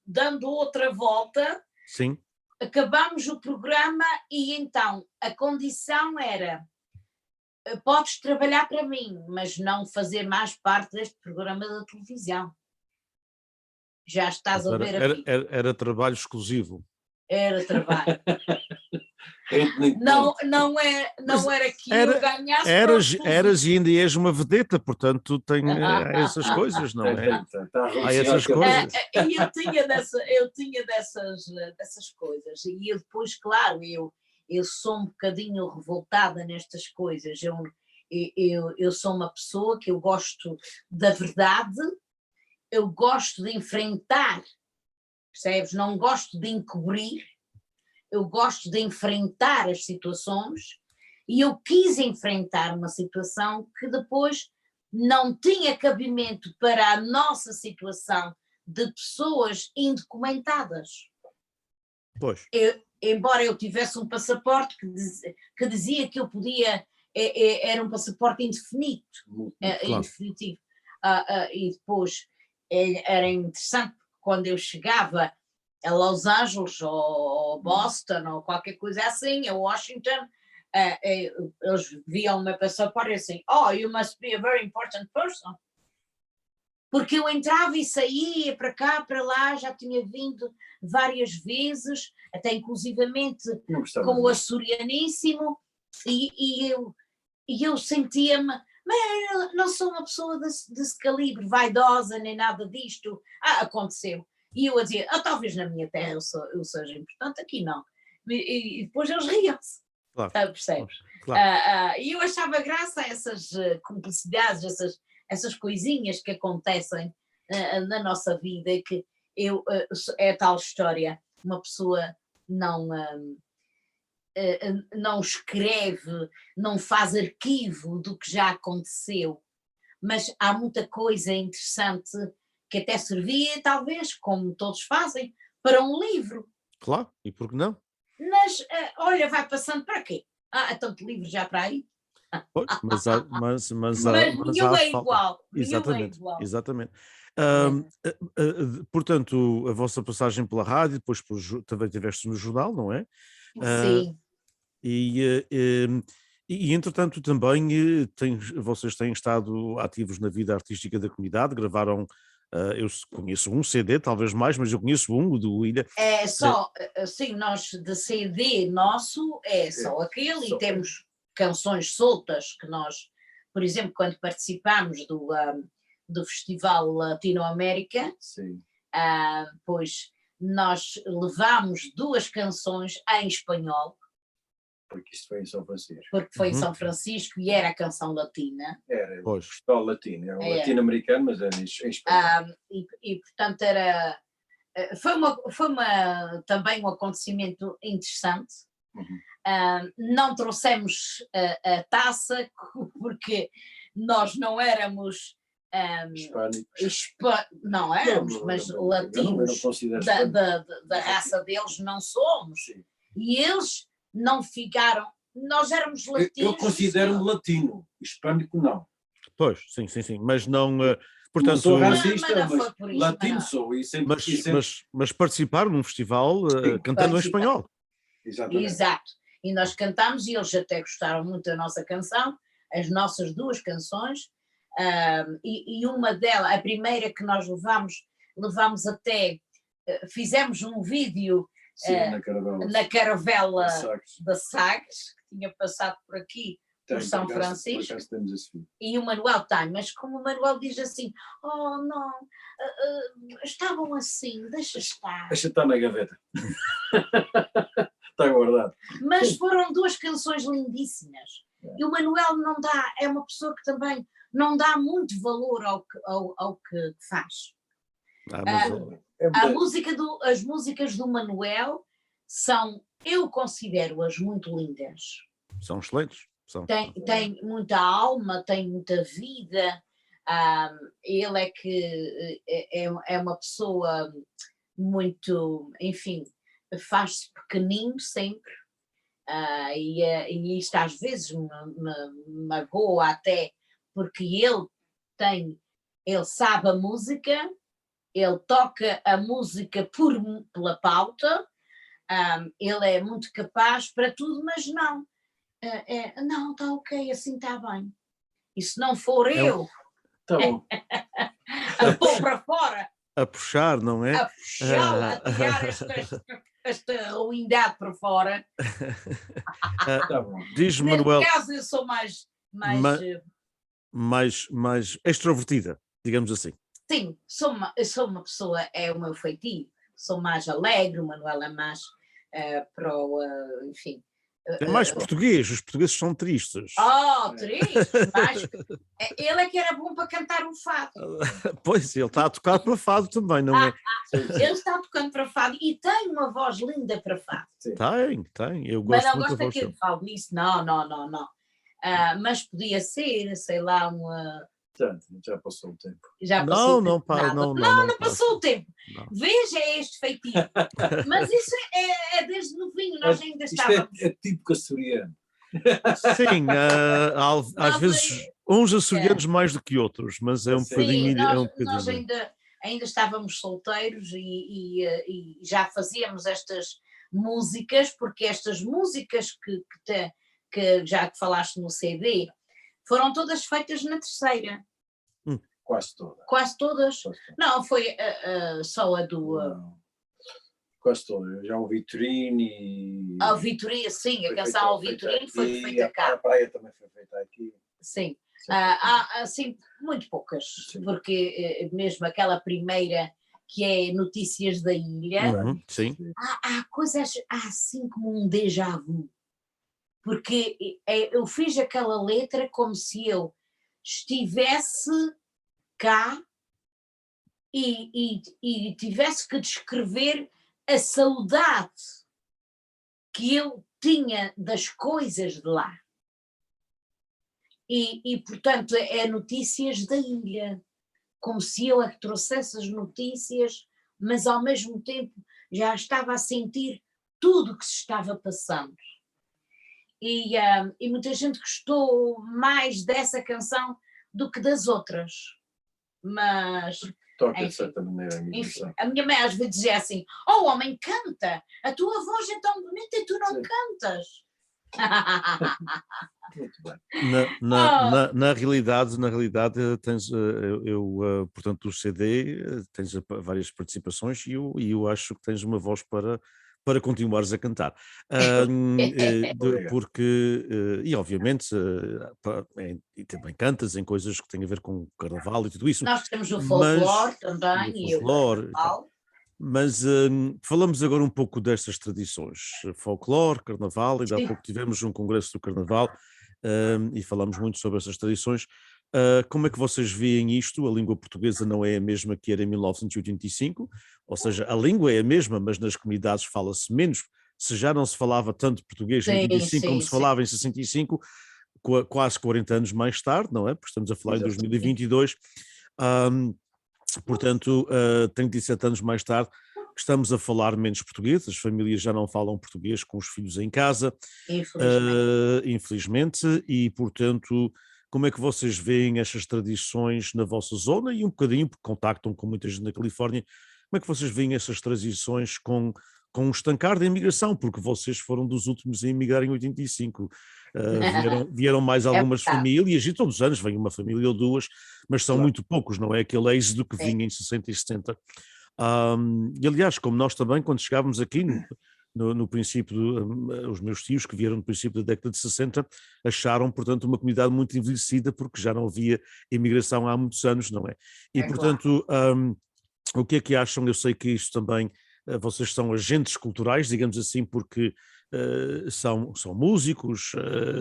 dando outra volta. Sim. Acabámos o programa e então a condição era: podes trabalhar para mim, mas não fazer mais parte deste programa da televisão. Já estás a ver aqui. Era trabalho exclusivo. Era trabalho. não era que eu ganhasse. Eras e ainda és uma vedeta, portanto tem essas coisas, não é? Há essas coisas. E eu tinha dessas coisas. E eu depois, claro, eu sou um bocadinho revoltada nestas coisas. Eu sou uma pessoa que eu gosto da verdade, eu gosto de enfrentar, percebes? Não gosto de encobrir, eu gosto de enfrentar as situações, e eu quis enfrentar uma situação que depois não tinha cabimento para a nossa situação de pessoas indocumentadas. Pois. Embora eu tivesse um passaporte que dizia que eu podia, era um passaporte indefinido, claro. indefinitivo, e depois era interessante quando eu chegava a Los Angeles ou Boston ou qualquer coisa assim, a Washington, eles viam o meu passaporte e assim, you must be a very important person. Porque eu entrava e saía para cá, para lá, já tinha vindo várias vezes, até inclusivamente com o açorianíssimo, e eu sentia-me, mas não sou uma pessoa desse calibre, vaidosa, nem nada disto. Aconteceu. E eu a dizer, talvez na minha terra eu seja importante, aqui não. E depois eles riam-se. Claro. Percebes? Claro. E eu achava graça a essas cumplicidades, essas coisinhas que acontecem na nossa vida, e que é a tal história, uma pessoa não escreve, não faz arquivo do que já aconteceu, mas há muita coisa interessante que até servia, talvez, como todos fazem, para um livro. Claro, e por que não? Mas, olha, vai passando para quê? Há tanto livro já para aí. Pois, mas nenhum é igual. Exatamente, Nenhum é igual. exatamente. Portanto, a vossa passagem pela rádio, depois também tiveste no jornal, não é? Sim. E entretanto também vocês têm estado ativos na vida artística da comunidade, gravaram, eu conheço um CD, talvez mais, mas eu conheço um, o do William. É só, sim, nós de CD nosso só aquele, e temos canções soltas que nós, por exemplo, quando participámos do Festival Latinoamérica, pois nós levámos 2 canções em espanhol. Porque isto foi em São Francisco. Porque foi em São Francisco e era a canção latina. Era o festival latino, era um latino-americano, mas era em espanhol. E portanto foi também um acontecimento interessante. Não trouxemos a taça porque nós não éramos não éramos, mas latinos da raça deles não somos. E eles não ficaram, nós éramos latinos. Eu considero-me latino, hispânico não. Pois, sim, mas não, portanto... Não sou racista, mas latino sou. Mas participaram num festival cantando em espanhol. Exatamente. Exato. E nós cantámos e eles até gostaram muito da nossa canção, as nossas 2 canções, e uma delas, a primeira que nós levámos até, fizemos um vídeo Sim, na caravela da da Sagres, que tinha passado por aqui, por São Francisco, e o Manuel tem, mas como o Manuel diz assim, oh não, estavam assim, deixa estar. Deixa estar na gaveta. Está guardado. Mas foram 2 canções lindíssimas. E o Manuel não dá, é uma pessoa que também não dá muito valor ao que faz. As músicas do Manuel eu considero-as muito lindas. São excelentes. Tem muita alma, tem muita vida. Ele é que é uma pessoa muito, enfim, faz-se pequenino sempre. E isto às vezes me magoa até, porque ele sabe a música, ele toca a música pela pauta, ele é muito capaz para tudo, mas não, não, está ok, assim está bem. E se não for eu tá bom. a pôr para fora, a puxar, não é? A puxar, a tirar esta ruindade para fora. Diz-me, Manuel. Nesse caso, eu sou mais extrovertida, digamos assim. Sim, eu sou uma pessoa, é o meu feitio. Sou mais alegre, o Manuel é mais enfim. É mais português, os portugueses são tristes. Tristes, mas ele é que era bom para cantar um fado. Pois, ele está a tocar para fado também, não é? Ele está tocando para fado e tem uma voz linda para fado. Tem, eu gosto mas não muito gosto da voz daquele fado nisso, não. Mas podia ser, sei lá, uma... Já passou o tempo. Não passou o tempo. Não. Veja este feitio. Mas isso é desde novinho, nós ainda estávamos. É típico açoriano. Sim, às vezes uns açorianos mais do que outros, mas é um bocadinho. Nós ainda estávamos solteiros e já fazíamos estas músicas, porque estas músicas que já que falaste no CD foram todas feitas na terceira. Quase todas. Não, foi só a do... Quase todas. Já o Vitorino A Vitorino, sim, a canção ao Vitorino foi feita cá. A praia também foi feita aqui. Sim. Há assim, muito poucas, sim. Porque mesmo aquela primeira que é Notícias da Ilha, sim. Há coisas assim como um déjà vu. Porque eu fiz aquela letra como se eu estivesse cá e tivesse que descrever a saudade que eu tinha das coisas de lá. Portanto, é Notícias da Ilha, como se eu é que trouxesse as notícias, mas ao mesmo tempo já estava a sentir tudo o que se estava passando. E muita gente gostou mais dessa canção do que das outras. Mas... Toca de certa maneira. A minha mãe às vezes dizia assim, oh homem, canta, a tua voz é tão bonita e tu não cantas. Muito bem. Na realidade tens, portanto, o CD, tens várias participações e eu acho que tens uma voz para continuares a cantar, porque, e obviamente, e também cantas em coisas que têm a ver com o carnaval e tudo isso. Nós temos o folclore também, e o carnaval. Mas falamos agora um pouco destas tradições, folclore, carnaval, ainda há pouco tivemos um congresso do carnaval e falamos muito sobre essas tradições. Como é que vocês veem isto? A língua portuguesa não é a mesma que era em 1985, ou seja, a língua é a mesma, mas nas comunidades fala-se menos. Se já não se falava tanto português em 85 como se falava em 65, quase 40 anos mais tarde, não é? Porque estamos a falar em 2022. Portanto, 37 anos mais tarde, estamos a falar menos português, as famílias já não falam português com os filhos em casa, infelizmente, e portanto, como é que vocês veem estas tradições na vossa zona e um bocadinho, porque contactam com muita gente na Califórnia, como é que vocês veem essas tradições com com um estancar da imigração, porque vocês foram dos últimos a emigrar em 85. Vieram mais algumas famílias, e todos os anos vem uma família ou duas, mas são muito poucos, não é aquele êxodo que vinha em 60 e 70. E aliás, como nós também, quando chegávamos aqui, no princípio, os meus tios que vieram no princípio da década de 60, acharam, portanto, uma comunidade muito envelhecida, porque já não havia imigração há muitos anos, não é? E, portanto, o que é que acham? Eu sei que isto também, vocês são agentes culturais, digamos assim, porque são músicos,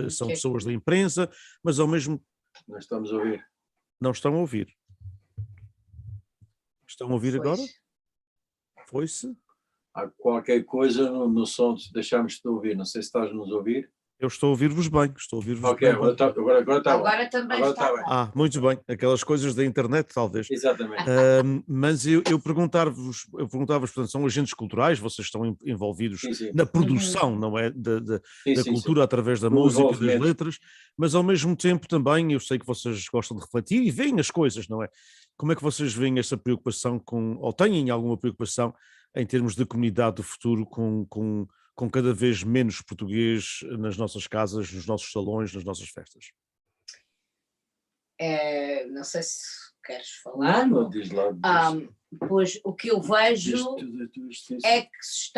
são pessoas da imprensa, mas ao mesmo... Não estamos a ouvir. Não estão a ouvir. Estão a ouvir agora? Foi-se? Há qualquer coisa no som, deixámos de ouvir. Não sei se estás a nos ouvir. Eu estou a ouvir-vos bem, Ok, bem. agora está agora também está bem. Muito bem, aquelas coisas da internet, talvez. Exatamente. Mas eu perguntava-vos, portanto, são agentes culturais, vocês estão envolvidos na produção, não é? Da cultura através da música, das letras, mas ao mesmo tempo também, eu sei que vocês gostam de refletir e veem as coisas, não é? Como é que vocês veem essa preocupação ou têm alguma preocupação em termos de comunidade do futuro com cada vez menos português nas nossas casas, nos nossos salões, nas nossas festas? Não sei se queres falar. Não, diz lá. Pois o que eu vejo é que se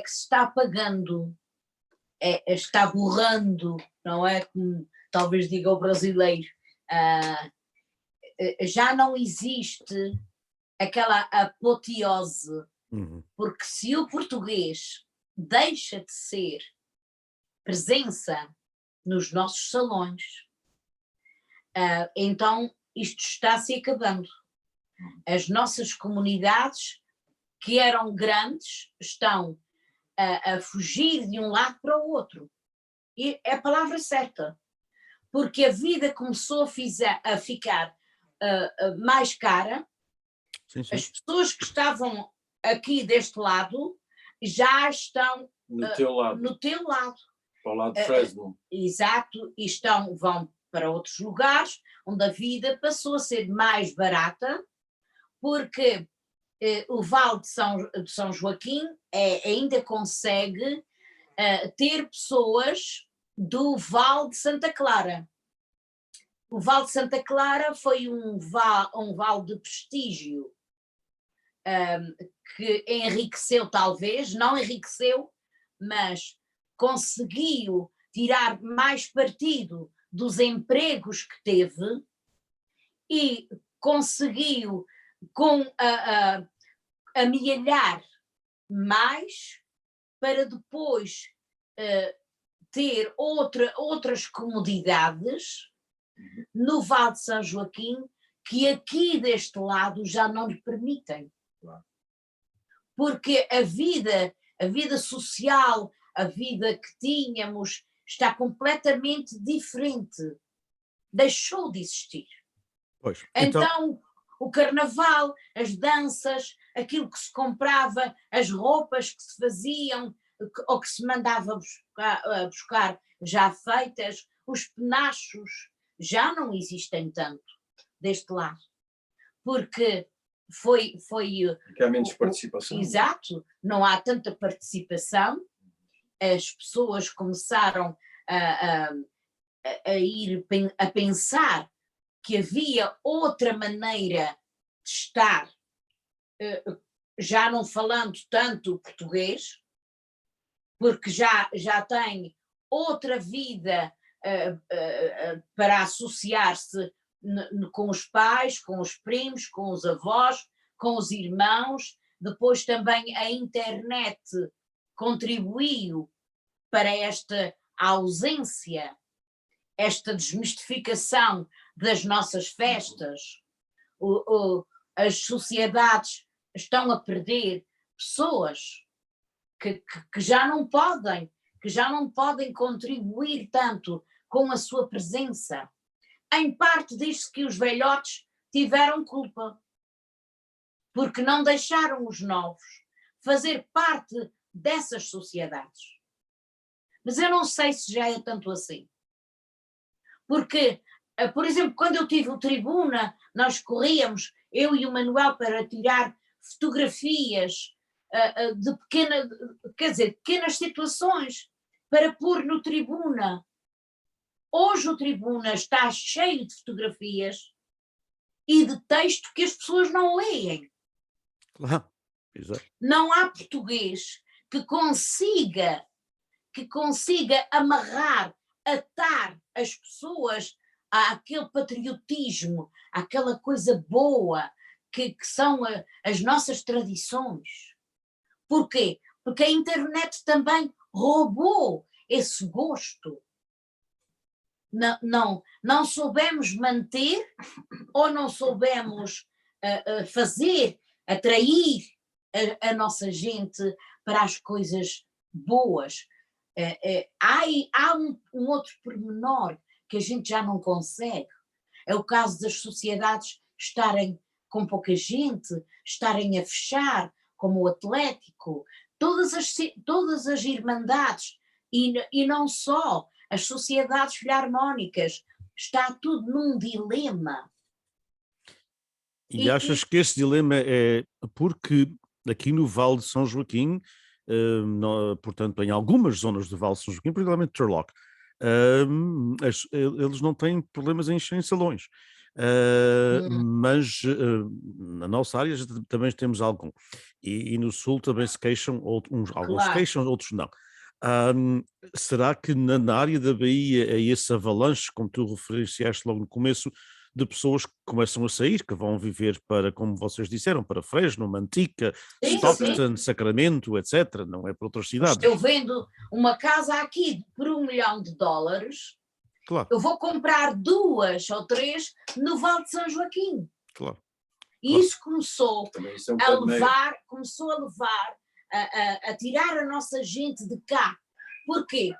está apagando, está borrando, não é? Como talvez diga o brasileiro. Já não existe aquela apoteose, porque se o português deixa de ser presença nos nossos salões, então isto está-se acabando. As nossas comunidades, que eram grandes, estão a fugir de um lado para o outro. E é a palavra certa, porque a vida começou a ficar mais cara. Sim. As pessoas que estavam aqui deste lado já estão no teu lado. Para o lado de Fresno. Exato, e vão para outros lugares onde a vida passou a ser mais barata, porque o Vale de São Joaquim ainda consegue ter pessoas do Vale de Santa Clara. O Vale de Santa Clara foi um vale de prestígio, que enriqueceu talvez, não enriqueceu, mas conseguiu tirar mais partido dos empregos que teve e conseguiu amealhar mais para depois ter outras comodidades no Vale de São Joaquim, que aqui deste lado já não lhe permitem. Porque a vida social, a vida que tínhamos, está completamente diferente. Deixou de existir. Pois, então, o carnaval, as danças, aquilo que se comprava, as roupas que se faziam, ou que se mandava buscar já feitas, os penachos, já não existem tanto deste lado. Porque foi que há menos participação. Exato, não há tanta participação, as pessoas começaram a pensar que havia outra maneira de estar, já não falando tanto português, porque já tem outra vida para associar-se com os pais, com os primos, com os avós, com os irmãos. Depois também a internet contribuiu para esta ausência, esta desmistificação das nossas festas. As sociedades estão a perder pessoas que já não podem contribuir tanto com a sua presença. Em parte diz-se que os velhotes tiveram culpa, porque não deixaram os novos fazer parte dessas sociedades. Mas eu não sei se já é tanto assim. Porque, por exemplo, quando eu tive o Tribuna, nós corríamos, eu e o Manuel, para tirar fotografias de pequenas situações para pôr no Tribuna. Hoje o Tribuna está cheio de fotografias e de texto que as pessoas não leem. Claro, exato. Não há português que consiga amarrar, atar as pessoas àquele patriotismo, àquela coisa boa que são as nossas tradições. Porquê? Porque a internet também roubou esse gosto. Não soubemos manter ou não soubemos atrair a nossa gente para as coisas boas. Há um outro pormenor que a gente já não consegue. É o caso das sociedades estarem com pouca gente, estarem a fechar, como o Atlético, todas as irmandades, e não só, as sociedades filharmónicas, está tudo num dilema. E achas que esse dilema é porque aqui no Vale de São Joaquim, portanto em algumas zonas do Vale de São Joaquim, particularmente Turlock, eles não têm problemas em encher salões, mas na nossa área também temos algum, e no Sul também se queixam, alguns se queixam, outros não. Será que na área da Bahia é esse avalanche, como tu referenciaste logo no começo, de pessoas que começam a sair, que vão viver para, como vocês disseram, para Fresno, Mantica, Stockton, Sacramento, etc., não é para outras cidades? Eu vendo uma casa aqui por $1 milhão, claro. Eu vou comprar 2 ou 3 no Vale de São Joaquim. Claro. E isso começou a levar, a tirar a nossa gente de cá. Porquê?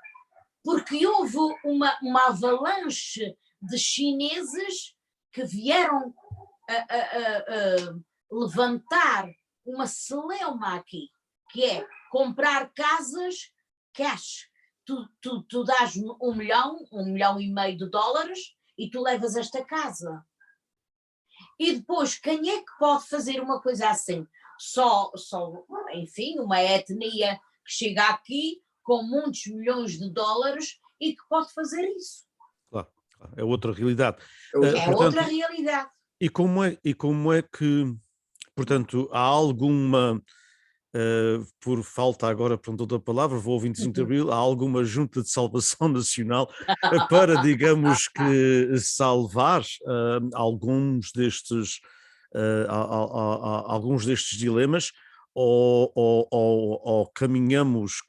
Porque houve uma avalanche de chineses que vieram levantar uma celeuma aqui, que é comprar casas cash. Tu dás $1 milhão, $1,5 milhões e tu levas esta casa. E depois, quem é que pode fazer uma coisa assim? Só enfim, uma etnia que chega aqui com muitos milhões de dólares e que pode fazer isso. Claro, é outra realidade. Portanto, outra realidade. E como é que, portanto, há alguma, por falta agora, pronto, outra palavra, vou ao 25 de Abril, há alguma junta de salvação nacional para, digamos que, salvar alguns destes dilemas, ou caminhamos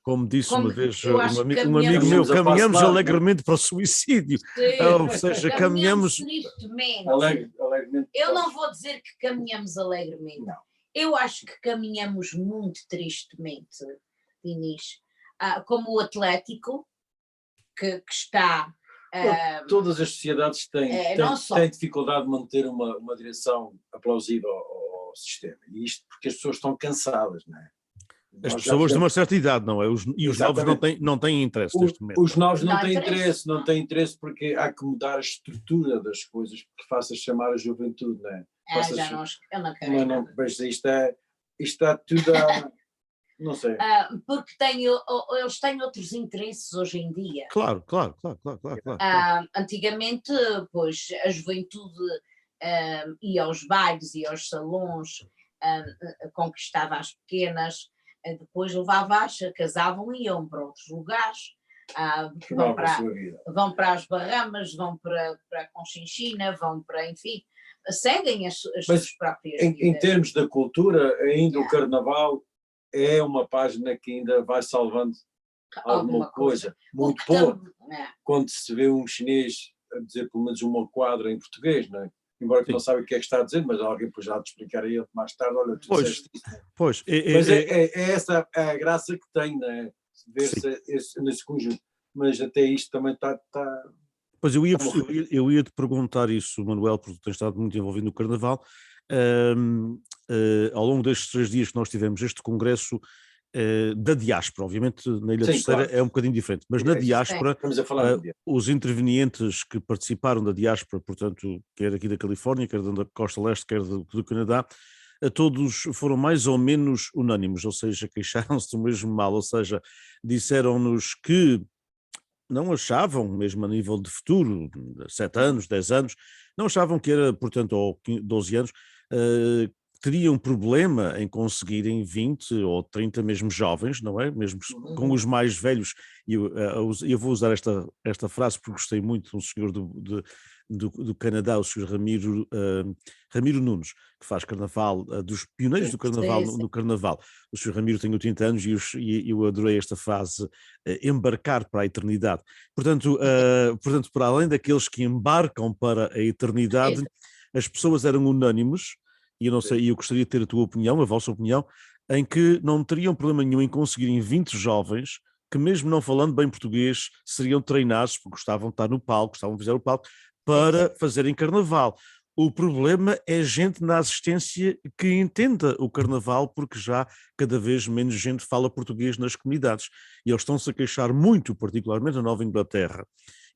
como disse uma vez um amigo meu, caminhamos alegremente para o suicídio. Ou seja, caminhamos tristemente. Alegremente. Eu não vou dizer que caminhamos alegremente. Não. Eu acho que caminhamos muito tristemente, Dinis. Como o Atlético, que está... Todas as sociedades têm dificuldade de manter uma direção aplausível ao sistema. E isto porque as pessoas estão cansadas, não é? As pessoas de uma certa idade, não é? E os novos não têm interesse neste momento. Os novos não têm interesse porque há que mudar a estrutura das coisas que faça chamar a juventude, não é? Eu não quero. Mas isto está tudo a... Não sei. Porque eles têm outros interesses hoje em dia. Claro. Antigamente, pois, a juventude ia aos bailes, ia aos salões, conquistava as pequenas, depois levava-as, casavam e iam para outros lugares. Vão para as Bahamas, vão para a Conchinchina, vão para, enfim, seguem as suas próprias vidas. Em termos da cultura, ainda o Carnaval é uma página que ainda vai salvando alguma coisa. Muito pouco. Quando se vê um chinês a dizer pelo menos uma quadra em português, não é? Embora que não saiba o que é que está a dizer, mas alguém depois já te explicar a ele mais tarde, olha, tu disseste isso. Pois, mas é essa a graça que tem, né? Ver-se nesse conjunto. Mas até isto também está... Pois eu ia te perguntar isso, Manuel, porque tu tens estado muito envolvido no Carnaval. Ao longo destes 3 dias que nós tivemos este congresso da diáspora, obviamente na Ilha Terceira é um bocadinho diferente, mas na diáspora, os intervenientes que participaram da diáspora, portanto, quer aqui da Califórnia, quer da costa leste, quer do Canadá, todos foram mais ou menos unânimes, ou seja, queixaram-se do mesmo mal, ou seja, disseram-nos que não achavam, mesmo a nível de futuro, 7 anos, 10 anos, não achavam que era, portanto, ou 12 anos, teriam problema em conseguirem 20 ou 30 mesmo jovens, não é? Mesmo com os mais velhos, e eu vou usar esta frase porque gostei muito de um senhor do Canadá, o senhor Ramiro Nunes, que faz carnaval, dos pioneiros do carnaval no carnaval. O senhor Ramiro tem 80 anos e eu adorei esta frase, embarcar para a eternidade. Portanto, para além daqueles que embarcam para a eternidade, as pessoas eram unânimes, e eu não sei, e eu gostaria de ter a tua opinião, a vossa opinião, em que não teriam problema nenhum em conseguirem 20 jovens que, mesmo não falando bem português, seriam treinados, porque gostavam de estar no palco, gostavam de fazer o palco, para fazerem carnaval. O problema é gente na assistência que entenda o carnaval, porque já cada vez menos gente fala português nas comunidades. E eles estão-se a queixar muito, particularmente na Nova Inglaterra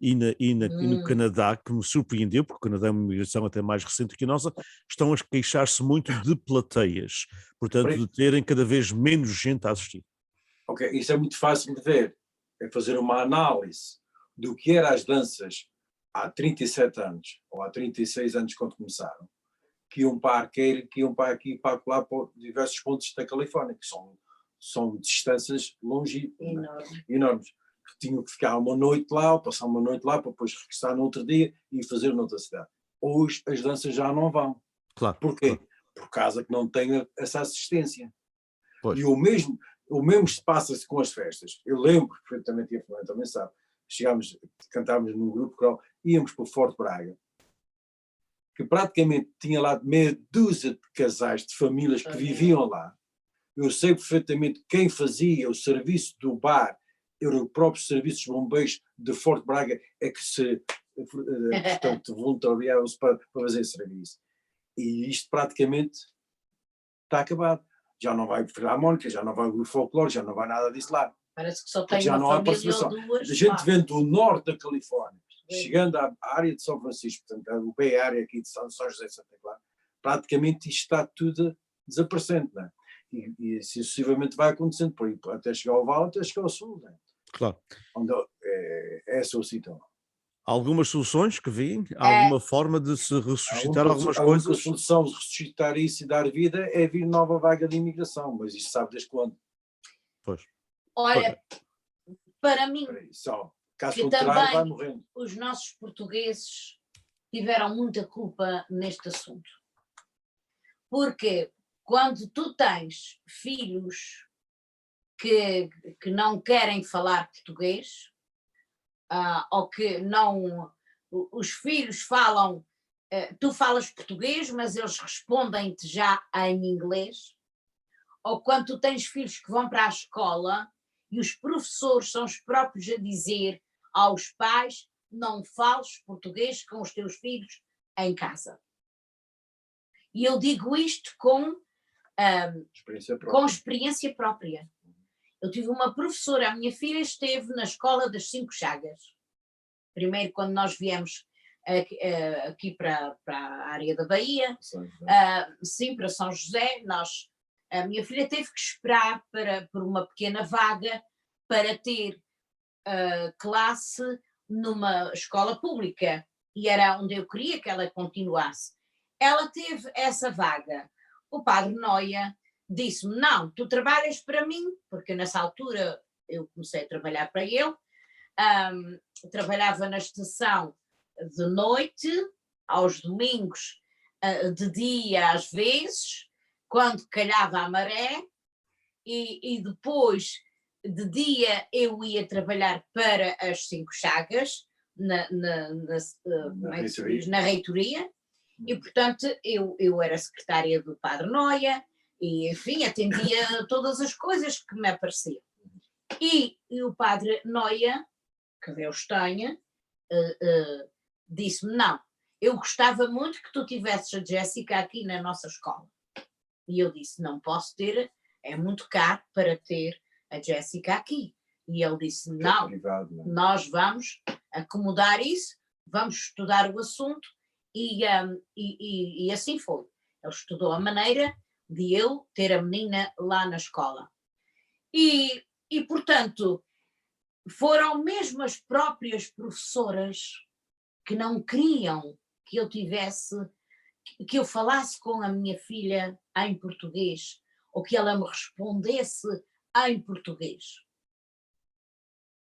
e no Canadá, que me surpreendeu, porque o Canadá é uma imigração até mais recente que a nossa, estão a queixar-se muito de plateias, portanto, de terem cada vez menos gente a assistir. Ok, isso é muito fácil de ver. É fazer uma análise do que eram as danças há 37 anos, ou há 36 anos quando começaram, que iam para Arqueiro, que iam para aqui, para lá, para diversos pontos da Califórnia, que são distâncias enormes. Que tinham que ficar uma noite lá, ou passar uma noite lá, para depois regressar no outro dia e fazer noutra cidade. Hoje as danças já não vão. Claro. Porquê? Claro. Por causa que não têm essa assistência. Pois. E o mesmo se passa-se com as festas. Eu lembro perfeitamente, e a Fernanda também sabe, cantávamos num grupo coral, íamos para o Forte Braga, que praticamente tinha lá meia dúzia de casais, de famílias que viviam lá. Eu sei perfeitamente quem fazia o serviço do bar, era o próprio serviço de bombeiros de Forte Braga, é que se, portanto, voluntariaram-se para fazer esse serviço. E isto praticamente está acabado. Já não vai Filarmónica, já não vai o folclore, já não vai nada disso lá. Parece que só tem já uma não há família participação. ou duas. A gente vem do norte da Califórnia, chegando à área de São Francisco, portanto, a Bay Area aqui de São José de Santa Clara, praticamente isto está tudo desaparecendo, não é? E sucessivamente vai acontecendo, por aí, até chegar ao Vale, até chegar ao Sul, não é? Claro. Onde é a sua situação. Algumas soluções que vêm? Alguma forma de se ressuscitar algumas coisas? A única solução de ressuscitar isso e dar vida é vir nova vaga de imigração, mas isto sabe desde quando? Pois. Olha, para mim, caso que contrário, também vai morrendo. Os nossos portugueses tiveram muita culpa neste assunto. Porque quando tu tens filhos que não querem falar português, ou que não, os filhos falam, tu falas português, mas eles respondem-te já em inglês, ou quando tu tens filhos que vão para a escola e os professores são os próprios a dizer aos pais: não fales português com os teus filhos em casa. E eu digo isto com experiência própria. Eu tive uma professora, a minha filha esteve na escola das 5 Chagas. Primeiro, quando nós viemos aqui para a área da Bahia, sim, para São José, a minha filha teve que esperar por uma pequena vaga para ter classe numa escola pública, e era onde eu queria que ela continuasse. Ela teve essa vaga. O padre Noia disse-me: não, tu trabalhas para mim, porque nessa altura eu comecei a trabalhar para ele, trabalhava na estação de noite, aos domingos, de dia às vezes, quando calhava a maré, e depois de dia eu ia trabalhar para as 5 Chagas, na reitoria, e portanto eu era secretária do Padre Noia, e enfim, atendia todas as coisas que me apareciam. E o Padre Noia, que Deus tenha, disse-me: não, eu gostava muito que tu tivesses a Jéssica aqui na nossa escola. E eu disse: não posso ter, é muito caro para ter a Jéssica aqui. E ele disse: não, nós vamos acomodar isso, vamos estudar o assunto, e assim foi. Ele estudou a maneira de eu ter a menina lá na escola. E portanto, foram mesmo as próprias professoras que não queriam que eu tivesse, que eu falasse com a minha filha em português, ou que ela me respondesse em português.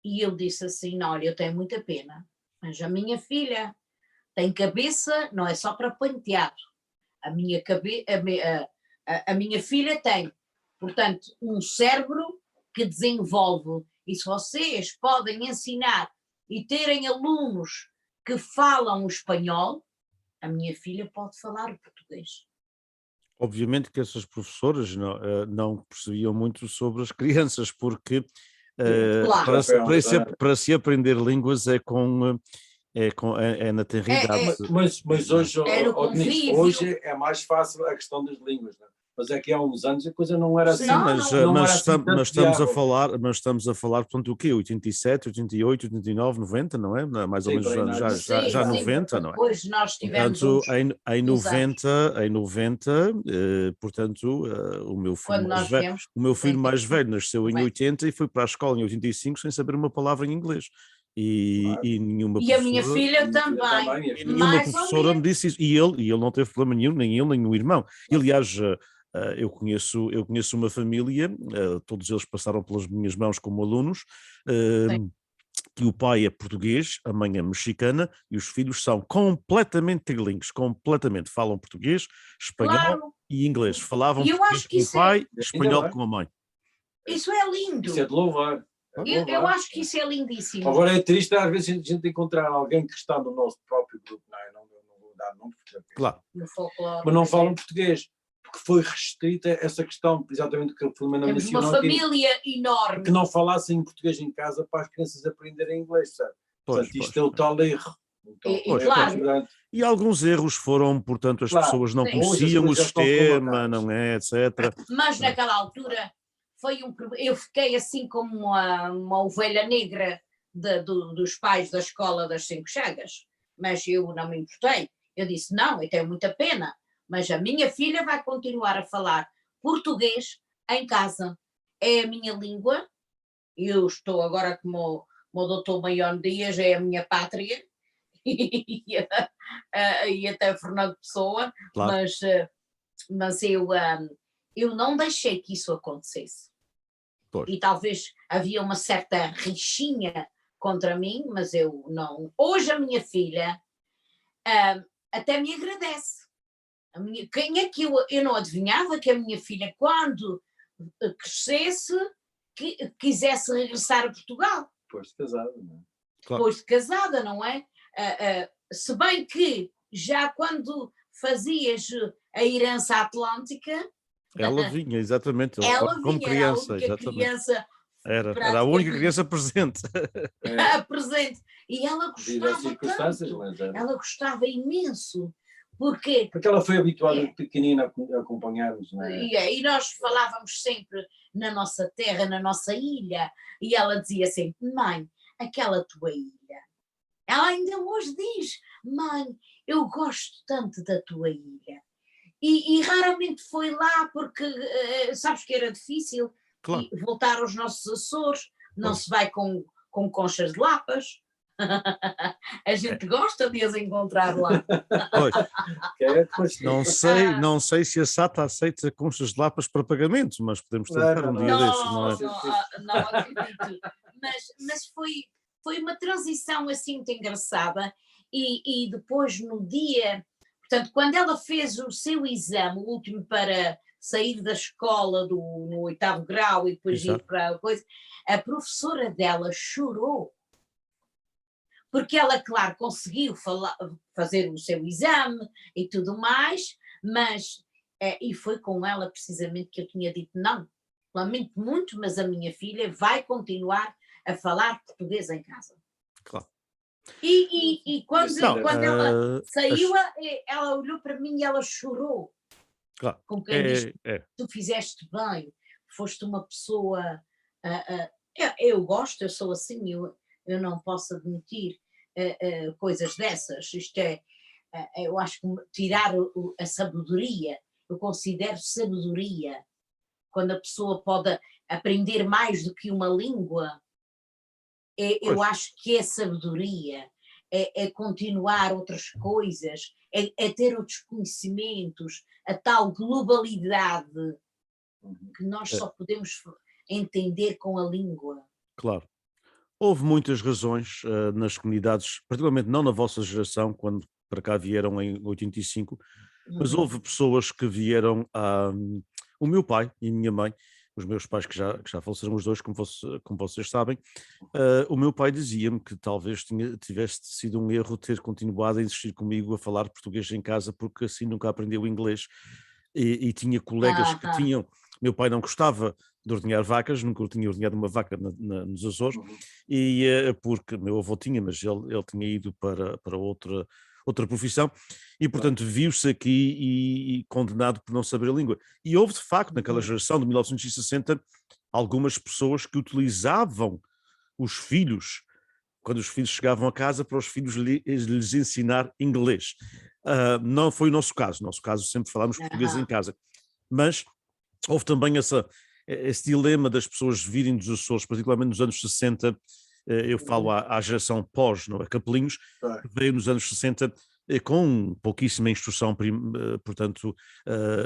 E eu disse assim, não, olha, eu tenho muita pena, mas a minha filha tem cabeça, não é só para penteado. A minha filha tem, portanto, um cérebro que desenvolve, e se vocês podem ensinar e terem alunos que falam o espanhol, a minha filha pode falar o português. Obviamente que essas professoras não percebiam muito sobre as crianças, porque Claro. para se aprender línguas é na tenridade. Mas hoje, É no Denise, convívio. hoje é mais fácil a questão das línguas, não é? Mas aqui há uns anos a coisa não era assim. Sim, mas não era assim tanto estamos a viável. falar, portanto, o quê? 87, 88, 89, 90, não é? Mais ou Sim, menos por aí, já sim, 90, não é? Depois nós tivemos Portanto, em uns anos. 90, portanto, Quando nós viemos, o meu filho mais 95, velho nasceu em 90. 80 e foi para a escola em 85 sem saber uma palavra em inglês. Claro. E nenhuma E a minha professora... filha também, E nenhuma mais ou professora me menos. disse isso. E ele não teve problema nenhum, nem ele, nem o irmão. E, aliás, eu conheço uma família, todos eles passaram pelas minhas mãos como alunos, que o pai é português, a mãe é mexicana e os filhos são completamente trilingues, completamente. Falam português, espanhol Claro. e inglês. Falavam E eu português acho que com o isso pai, Ainda espanhol bem. com a mãe. Isso é lindo. Isso é de louvar. É de Eu louvar. acho que isso é lindíssimo. Agora é triste às vezes a gente encontrar alguém que está no nosso próprio grupo, não vou dar nome, Claro. No folclore, mas não falam português, porque foi restrita essa questão, exatamente que a Filomena temos uma mencionou, família enorme. que não falassem português em casa para as crianças aprenderem inglês, sabe? Portanto, isto é o tal erro. Claro. E alguns erros foram, portanto, as pessoas não conheciam o sistema, não é, etc. Mas naquela altura foi eu fiquei assim como uma ovelha negra dos pais da escola das Cinco Chagas, mas eu não me importei. Eu disse, não, eu tenho muita pena, mas a minha filha vai continuar a falar português em casa. É a minha língua, eu estou agora como o doutor Maior Dias, é a minha pátria, e até Fernando Pessoa, Claro. mas eu não deixei que isso acontecesse. Pois. E talvez havia uma certa rixinha contra mim, mas eu não. Hoje a minha filha até me agradece. Quem é que eu não adivinhava que a minha filha, quando crescesse, quisesse regressar a Portugal? Depois de casada, não é? Claro. Depois de casada, não é? Se bem que já quando fazias a herança atlântica, ela vinha, exatamente. Ela como vinha, criança, era a única criança. Era a única criança presente. Presente. E ela gostava tanto. Mas ela gostava imenso. Porque ela foi habituada de pequenina a acompanhar-nos, não é? E nós falávamos sempre na nossa terra, na nossa ilha, e ela dizia sempre, mãe, aquela tua ilha. Ela ainda hoje diz, mãe, eu gosto tanto da tua ilha. E raramente foi lá porque sabes que era difícil. Claro. E voltar aos nossos Açores, não se vai com conchas de lapas. A gente gosta de as encontrar lá. Pois. Não sei se a SATA aceita conchas de lapas para pagamento, mas podemos tentar um dia desses, não é? Não acredito. Mas foi uma transição assim muito engraçada e depois no dia, portanto, quando ela fez o seu exame, o último para sair da escola no 8º grau e depois ir para a coisa, a professora dela chorou. Porque ela, claro, conseguiu fazer o seu exame e tudo mais, mas, e foi com ela precisamente que eu tinha dito, não, lamento muito, mas a minha filha vai continuar a falar português em casa. Claro. E quando ela saiu, ela olhou para mim e ela chorou. Claro. Com quem diz, tu fizeste bem, foste uma pessoa... eu gosto, eu sou assim, eu não posso admitir coisas dessas. Isto eu acho que tirar a sabedoria eu considero sabedoria. Quando a pessoa pode aprender mais do que uma língua, eu acho que é sabedoria, é continuar outras coisas, é ter outros conhecimentos, a tal globalidade que nós só podemos entender com a língua. Claro. Houve muitas razões nas comunidades, particularmente não na vossa geração, quando para cá vieram em 85, mas houve pessoas que vieram o meu pai e a minha mãe, os meus pais que já faleceram os dois, como vocês sabem, o meu pai dizia-me que talvez tivesse sido um erro ter continuado a insistir comigo a falar português em casa, porque assim nunca aprendeu inglês e tinha colegas que tinham. Meu pai não gostava de ordenhar vacas, nunca tinha ordenhado uma vaca nos Açores, e porque meu avô tinha, mas ele tinha ido para outra profissão, e portanto viu-se aqui e condenado por não saber a língua. E houve de facto, naquela geração de 1960, algumas pessoas que utilizavam os filhos, quando os filhos chegavam a casa, para os filhos lhes ensinar inglês. Não foi o nosso caso. No nosso caso sempre falámos português em casa. Mas houve também esse dilema das pessoas virem dos Açores, particularmente nos anos 60, eu falo à geração pós, não é? Capelinhos, que veio nos anos 60 com pouquíssima instrução, portanto,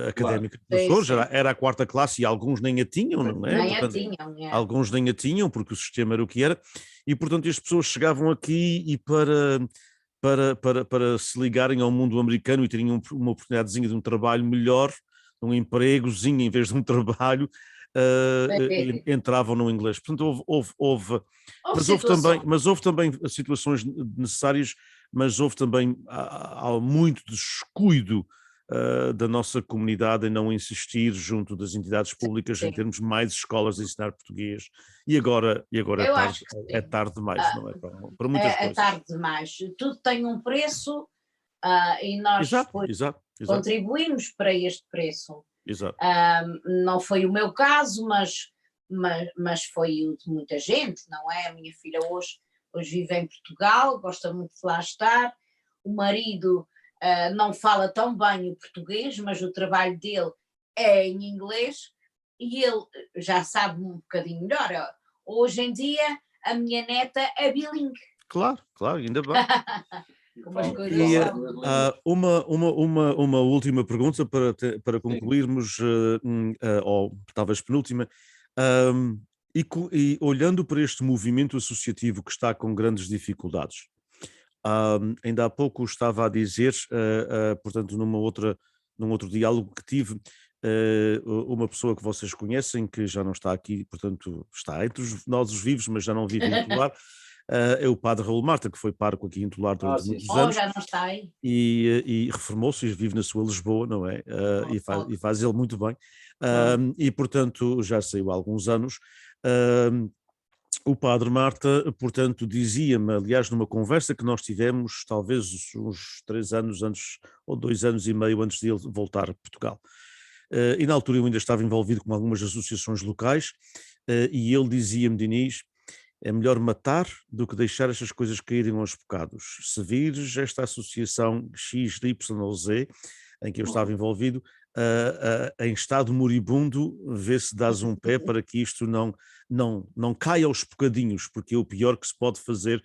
académica dos Açores, era a quarta classe e alguns nem a tinham, não é? Nem Portanto, a tinham, alguns nem a tinham, porque o sistema era o que era, e portanto as pessoas chegavam aqui e para se ligarem ao mundo americano e terem uma oportunidadezinha de um trabalho melhor, um empregozinho em vez de um trabalho, entravam no inglês. Portanto, mas houve também situações necessárias, mas houve também há muito descuido da nossa comunidade em não insistir junto das entidades públicas em termos mais escolas de ensinar português, e agora é tarde demais, não é? Para muitas coisas. É tarde demais. Tudo tem um preço e nós exato. contribuímos para este preço. Exato. Não foi o meu caso, mas foi o de muita gente, não é? A minha filha hoje vive em Portugal, gosta muito de lá estar. O marido não fala tão bem o português, mas o trabalho dele é em inglês e ele já sabe um bocadinho melhor. Hoje em dia a minha neta é bilingue. Claro, ainda bem. E uma última pergunta para concluirmos, ou talvez penúltima, e olhando para este movimento associativo que está com grandes dificuldades, ainda há pouco estava a dizer, portanto num outro diálogo que tive, uma pessoa que vocês conhecem, que já não está aqui, portanto está entre nós os vivos, mas já não vive em Tolar, é o padre Raul Marta, que foi pároco aqui em Tolar durante muitos anos. Já não está aí. E reformou-se e vive na sua Lisboa, não é? E faz ele muito bem. E, portanto, já saiu há alguns anos. O padre Marta, portanto, dizia-me, aliás, numa conversa que nós tivemos, talvez uns 3 anos antes, ou 2 anos e meio antes de ele voltar a Portugal. E na altura eu ainda estava envolvido com algumas associações locais, e ele dizia-me, Diniz, é melhor matar do que deixar estas coisas caírem aos bocados. Se vires esta associação X, Y ou Z, em que eu estava envolvido, em estado moribundo, vê se dás um pé para que isto não caia aos bocadinhos, porque é o pior que se pode fazer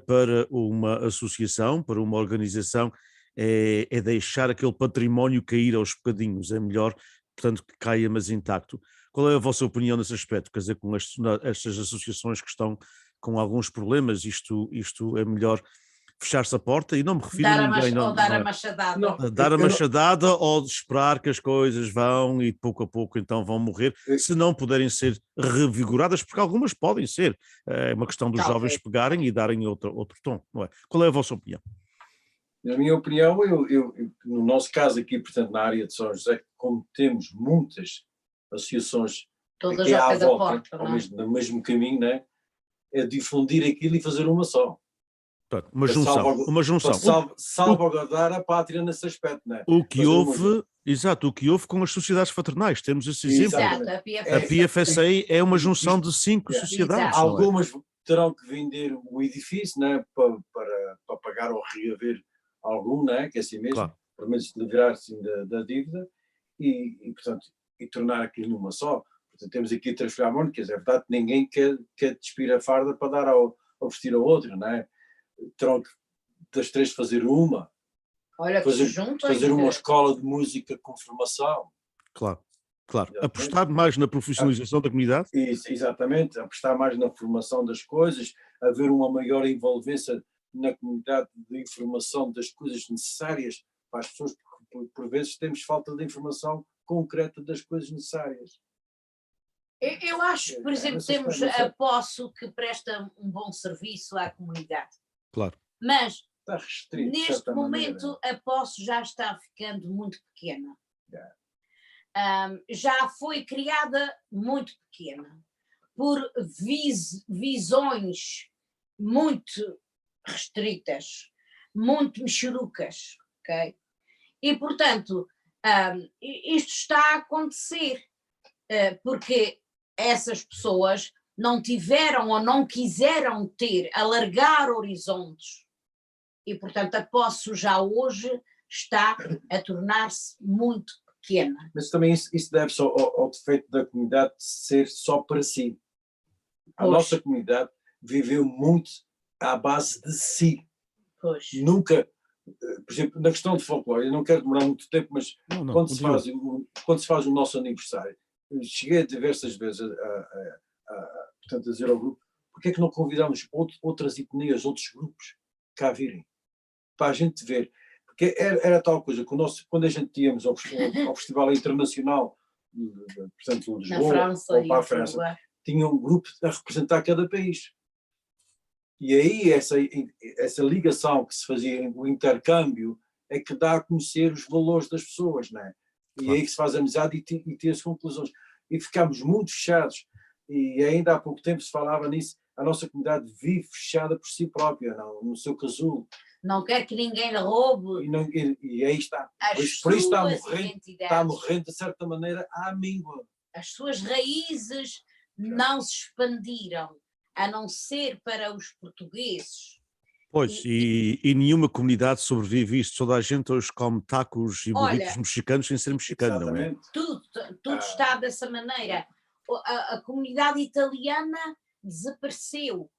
para uma associação, para uma organização, é deixar aquele património cair aos bocadinhos. É melhor, portanto, que caia, mas intacto. Qual é a vossa opinião nesse aspecto? Quer dizer, com estas associações que estão com alguns problemas, isto é melhor fechar-se a porta, e não me refiro a ninguém. Dar a machadada. Dar a machadada ou esperar que as coisas vão e pouco a pouco então vão morrer, se não puderem ser revigoradas, porque algumas podem ser. É uma questão dos jovens pegarem e darem outro tom, não é? Qual é a vossa opinião? Na minha opinião, no nosso caso aqui, portanto, na área de São José, como temos muitas associações todas aqui ao à pé da volta, porta, no mesmo caminho, né? É difundir aquilo e fazer uma só. Uma junção. Para salvaguardar a pátria nesse aspecto, né? O que houve com as sociedades fraternais, temos esse exemplo. A PFSA é uma junção de 5 sociedades. Algumas terão que vender o edifício, né? Para pagar ou reaver algum, né? Que é assim mesmo, pelo menos livrar-se da dívida, portanto, e tornar aquilo numa só. Portanto, temos aqui 3 filarmónicas, é verdade que ninguém quer despir a farda para dar ao vestir a outra, não é? Terão que das 3 fazer uma. Olha, fazer uma escola de música com formação. Claro. Apostar mais na profissionalização da comunidade? Exatamente, apostar mais na formação das coisas, haver uma maior envolvência na comunidade de informação das coisas necessárias para as pessoas, porque por vezes temos falta de informação concreta das coisas necessárias. Eu acho que, por exemplo, temos a Poço que presta um bom serviço à comunidade. Claro. Mas, está restrito, neste momento, a Poço já está ficando muito pequena. Já foi criada muito pequena, por visões muito restritas, muito mexerucas, ok? E, portanto, isto está a acontecer, porque essas pessoas não tiveram ou não quiseram alargar horizontes, e, portanto, a Poço já hoje está a tornar-se muito pequena. Mas também isso deve-se ao defeito da comunidade ser só para si. A nossa comunidade viveu muito à base de si. Pois. Nunca, por exemplo, na questão de folclore, eu não quero demorar muito tempo, mas quando se faz o nosso aniversário, cheguei diversas vezes portanto, a dizer ao grupo, porque é que não convidamos outras etnias, outros grupos cá virem, para a gente ver. Porque era tal coisa, que quando a gente íamos ao Festival Internacional, portanto, de Lisboa, ou para a França, tinha um grupo a representar cada país. E aí essa ligação que se fazia, o intercâmbio, é que dá a conhecer os valores das pessoas, não é? E aí que se faz amizade e tem as conclusões. E ficámos muito fechados. E ainda há pouco tempo se falava nisso, a nossa comunidade vive fechada por si própria, não, no seu casulo. Não quer que ninguém lhe roube. E aí está. Por isso está morrendo, de certa maneira, à míngua. As suas raízes não se expandiram, a não ser para os portugueses. Pois, e nenhuma comunidade sobrevive isso. Toda a gente hoje come tacos e burritos mexicanos sem ser mexicano, exatamente. Não é? Tudo está dessa maneira. A comunidade italiana desapareceu.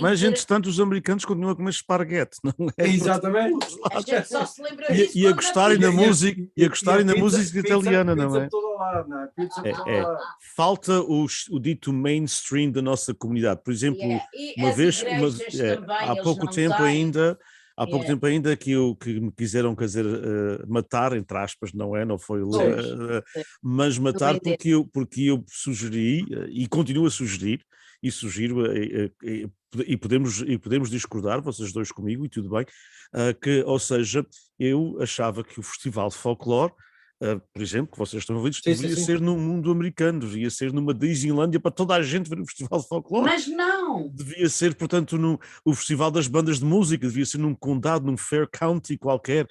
Mas entretanto os americanos continuam a comer esparguete, não é? Exatamente. A gente só se lembra disso e a gostarem da música, música italiana, não é? Falta o dito mainstream da nossa comunidade. Por exemplo, uma vez, há pouco tempo ainda que me quiseram matar, entre aspas, não foi, mas matar porque eu sugeri e continuo a sugerir, e sugiro, e podemos discordar, vocês dois comigo, e tudo bem, ou seja, eu achava que o Festival de Folclore, por exemplo, que vocês estão ouvindo, deveria ser no mundo americano, devia ser numa Disneylândia para toda a gente ver o Festival de Folclore. Mas não! Devia ser, portanto, o Festival das Bandas de Música, devia ser num condado, num fair county qualquer,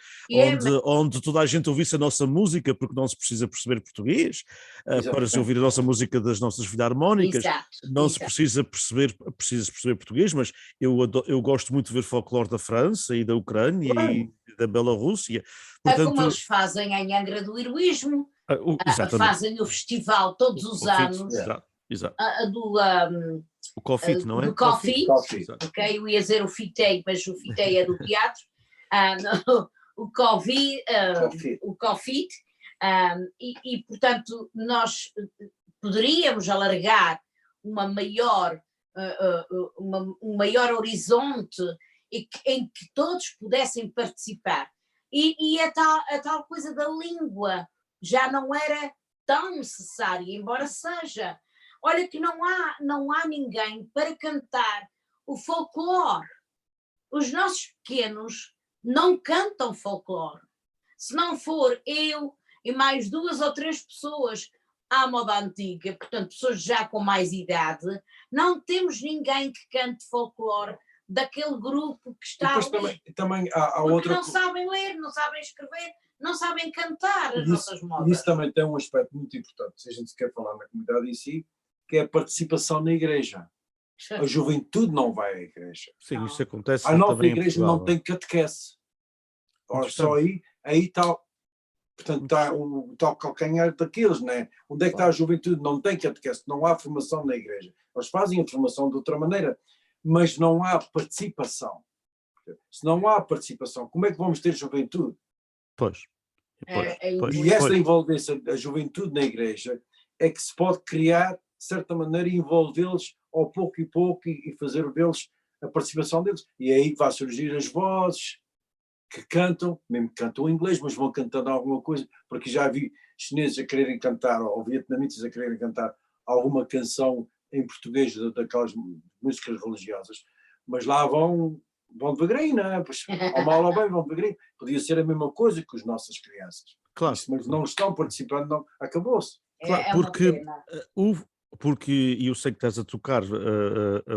onde toda a gente ouvisse a nossa música, porque não se precisa perceber português, para se ouvir a nossa música das nossas filarmónicas, se precisa perceber português, mas eu gosto muito de ver folclore da França e da Ucrânia e da Bielorrússia. Portanto, como eles fazem em Angra do Heroísmo, fazem o festival todos os anos, exato. O Cofite, não é? Do Cofite, ok? Eu ia dizer o Fitei, mas o Fitei é do teatro. O Cofite, e portanto nós poderíamos alargar um maior horizonte em que todos pudessem participar. E a tal coisa da língua já não era tão necessária, embora seja. Olha que não há ninguém para cantar o folclore. Os nossos pequenos não cantam folclore. Se não for eu e mais 2 ou 3 pessoas à moda antiga, portanto pessoas já com mais idade, não temos ninguém que cante folclore daquele grupo que está ali. Também há outra... não sabem ler, não sabem escrever, não sabem cantar as nossas modas. E isso também tem um aspecto muito importante, se a gente quer falar na comunidade em si, que é a participação na igreja. A juventude não vai à igreja. Sim, isso acontece. A nova igreja não tem catequese. Ora, só aí está Portanto, está o tal calcanhar daqueles, não é? Onde é que está a juventude? Não tem catequese, não há formação na igreja. Eles fazem a formação de outra maneira, mas não há participação. Se não há participação, como é que vamos ter juventude? Pois. E esta envolvência da juventude na igreja é que se pode criar, de certa maneira, envolvê-los ao pouco e fazer deles a participação deles. E é aí que vai surgir as vozes que cantam, mesmo que cantam em inglês, mas vão cantando alguma coisa, porque já vi chineses a quererem cantar, ou vietnamitas a quererem cantar alguma canção em português daquelas músicas religiosas, mas lá vão devagarinho, não é? Pois, ao mal ou bem vão devagarinho. Podia ser a mesma coisa que as nossas crianças. Claro. Isso, mas não estão participando, não, acabou-se. Claro, porque, e eu sei que estás a tocar,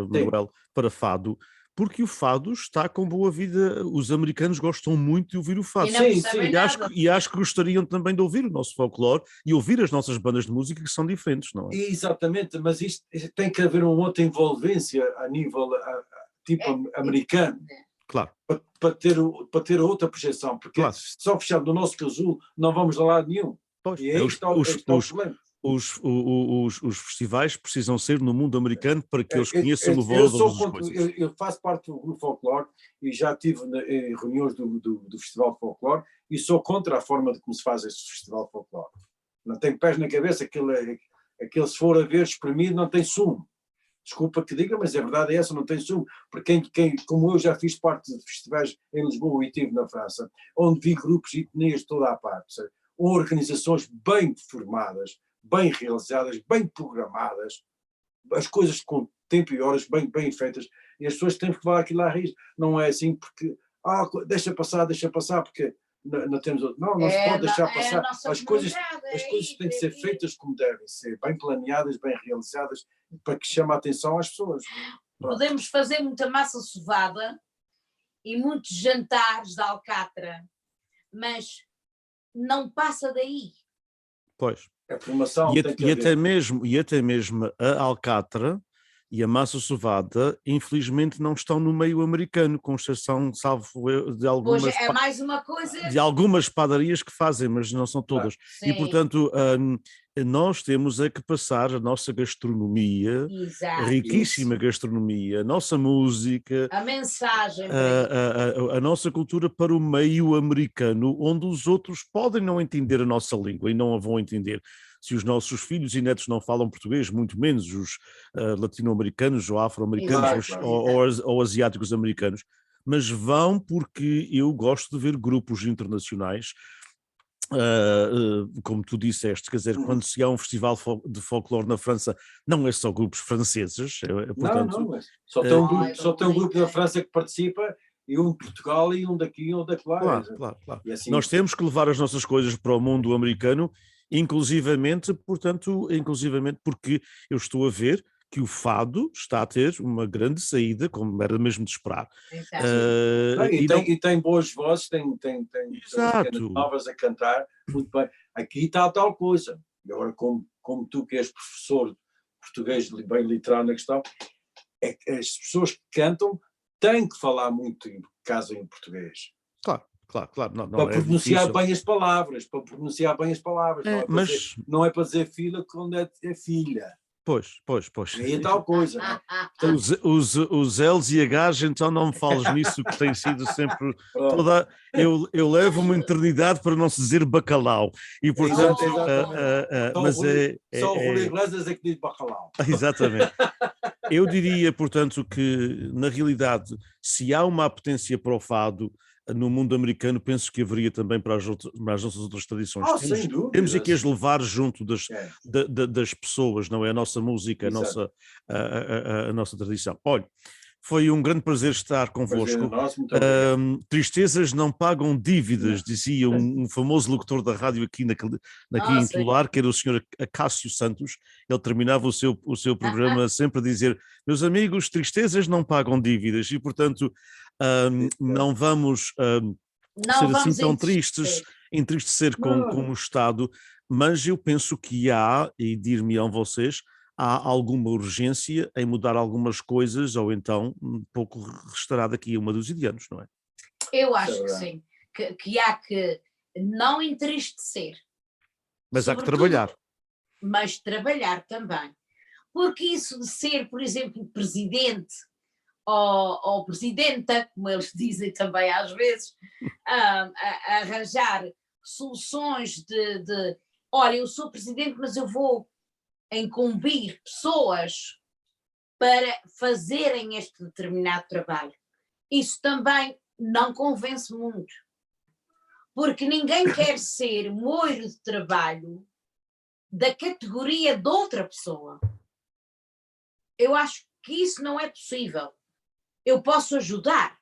Manuel, para fado, porque o fado está com boa vida, os americanos gostam muito de ouvir o fado. Sim. E acho que gostariam também de ouvir o nosso folclore e ouvir as nossas bandas de música que são diferentes, não é? Exatamente, mas isto tem que haver uma outra envolvência a nível tipo americano. Claro. Para ter outra projeção, porque só fechando o nosso casulo não vamos a lado nenhum. Pois, e aí está o problema. Os festivais precisam ser no mundo americano para que eles conheçam o valor das coisas. Eu faço parte do grupo folclore e já estive em reuniões do Festival de Folclore e sou contra a forma de como se faz este Festival de Folclore. Não tem pés na cabeça, aquele se for a ver espremido não tem sumo. Desculpa que diga, mas a verdade é essa, não tem sumo, porque como eu já fiz parte de festivais em Lisboa e estive na França, onde vi grupos e etnias de toda a parte, sabe? Organizações bem formadas, bem realizadas, bem programadas, as coisas com tempo e horas bem feitas, e as pessoas têm que levar aquilo à raiz. Não é assim porque, deixa passar, porque não temos outro. Não se pode deixar passar. As coisas têm que ser feitas como devem ser, bem planeadas, bem realizadas, para que chame a atenção às pessoas. Podemos fazer muita massa sovada e muitos jantares de alcatra, mas não passa daí. Pois. A formação e até mesmo a alcatra e a massa sovada, infelizmente, não estão no meio americano, com exceção, salvo de algumas, pois é mais uma coisa... de algumas padarias que fazem, mas não são todas. E, portanto, nós temos que passar a nossa gastronomia, a riquíssima gastronomia, a nossa música, a mensagem, a nossa cultura para o meio americano, onde os outros podem não entender a nossa língua e não a vão entender. Se os nossos filhos e netos não falam português, muito menos os latino-americanos ou afro-americanos ou asiáticos americanos, mas vão porque eu gosto de ver grupos internacionais, como tu disseste, quer dizer, quando se há um festival de folclore na França, não é só grupos franceses, portanto... Não, só tem um grupo da França que participa, e um de Portugal e um daqui e um daquela. Claro. Assim, nós temos que levar as nossas coisas para o mundo americano, inclusivamente porque eu estou a ver que o fado está a ter uma grande saída, como era mesmo de esperar. E tem boas vozes, tem novas a cantar, muito bem. Aqui está a tal coisa. E agora, como tu que és professor de português bem literal na questão, é que as pessoas que cantam têm que falar muito em casa em português. Claro. Não para pronunciar bem as palavras, não é para dizer filha quando é filha. Pois. E aí é tal coisa. Então, os L's e H's, então não me fales nisso, que tem sido sempre toda... Eu levo uma eternidade para não se dizer bacalhau. E, portanto... Só o Rui Iglesias é que diz bacalhau. Exatamente. Eu diria, portanto, que, na realidade, se há uma apetência para o fado no mundo americano, penso que haveria também para as nossas outras tradições. Temos que as levar junto das pessoas, não é? A nossa música, a nossa tradição. Olha, foi um grande prazer estar convosco. Tristezas não pagam dívidas, dizia um famoso locutor da rádio aqui em Tolar, que era o senhor Acácio Santos. Ele terminava o seu programa sempre a dizer: meus amigos, tristezas não pagam dívidas, e portanto não vamos ser assim tão tristes, entristecer com o Estado, mas eu penso que há, e dir-me-ão vocês, há alguma urgência em mudar algumas coisas, ou então um pouco restará daqui a uma dúzia de anos, não é? Eu acho que sim, que há que não entristecer. Mas há que Sobretudo, trabalhar. mas trabalhar também. Porque isso de ser, por exemplo, presidente ou presidenta, como eles dizem também às vezes, a arranjar soluções olha, eu sou presidente, mas eu vou incumbir pessoas para fazerem este determinado trabalho. Isso também não convence muito, porque ninguém quer ser moiro de trabalho da categoria de outra pessoa. Eu acho que isso não é possível. Eu posso ajudar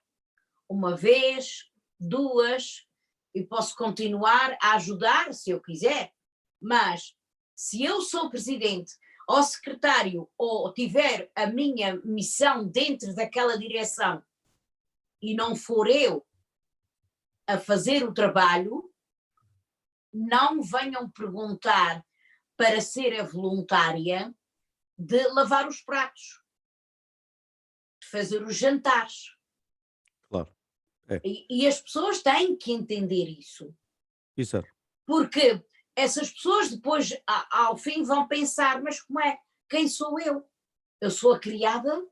uma vez, duas, e posso continuar a ajudar se eu quiser, mas se eu sou presidente ou secretário ou tiver a minha missão dentro daquela direção e não for eu a fazer o trabalho, não venham perguntar para ser a voluntária de lavar os pratos, de fazer os jantares. Claro. É. E as pessoas têm que entender isso. Exato. Porque essas pessoas depois, ao fim, vão pensar, mas como é? Quem sou eu? Eu sou a criada?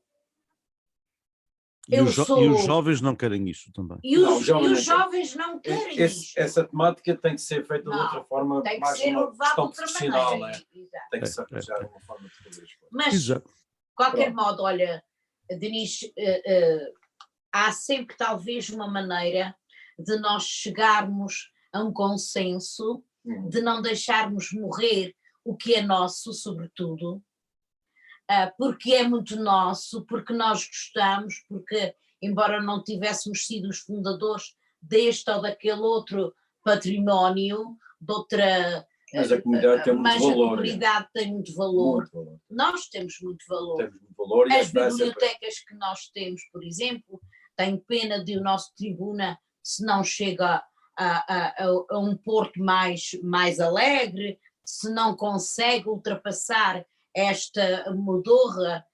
E os jovens não querem isso também. E os jovens não querem isso. Essa temática tem que ser feita de outra forma, tem que mais ser uma levado de questão outra profissional, maneira. Tem que se arranjar uma forma de fazer as coisas. Mas, de qualquer modo, olha, Denise, há sempre talvez uma maneira de nós chegarmos a um consenso, de não deixarmos morrer o que é nosso, sobretudo, porque é muito nosso, porque nós gostamos, porque, embora não tivéssemos sido os fundadores deste ou daquele outro património, de outra... Mas a comunidade tem muito valor. A comunidade tem muito valor. Muito valor. Nós temos muito valor. Temos muito valor. As bibliotecas que nós temos, por exemplo, tenho pena de o nosso tribuna, se não chega a um porto mais alegre, se não consegue ultrapassar esta modorra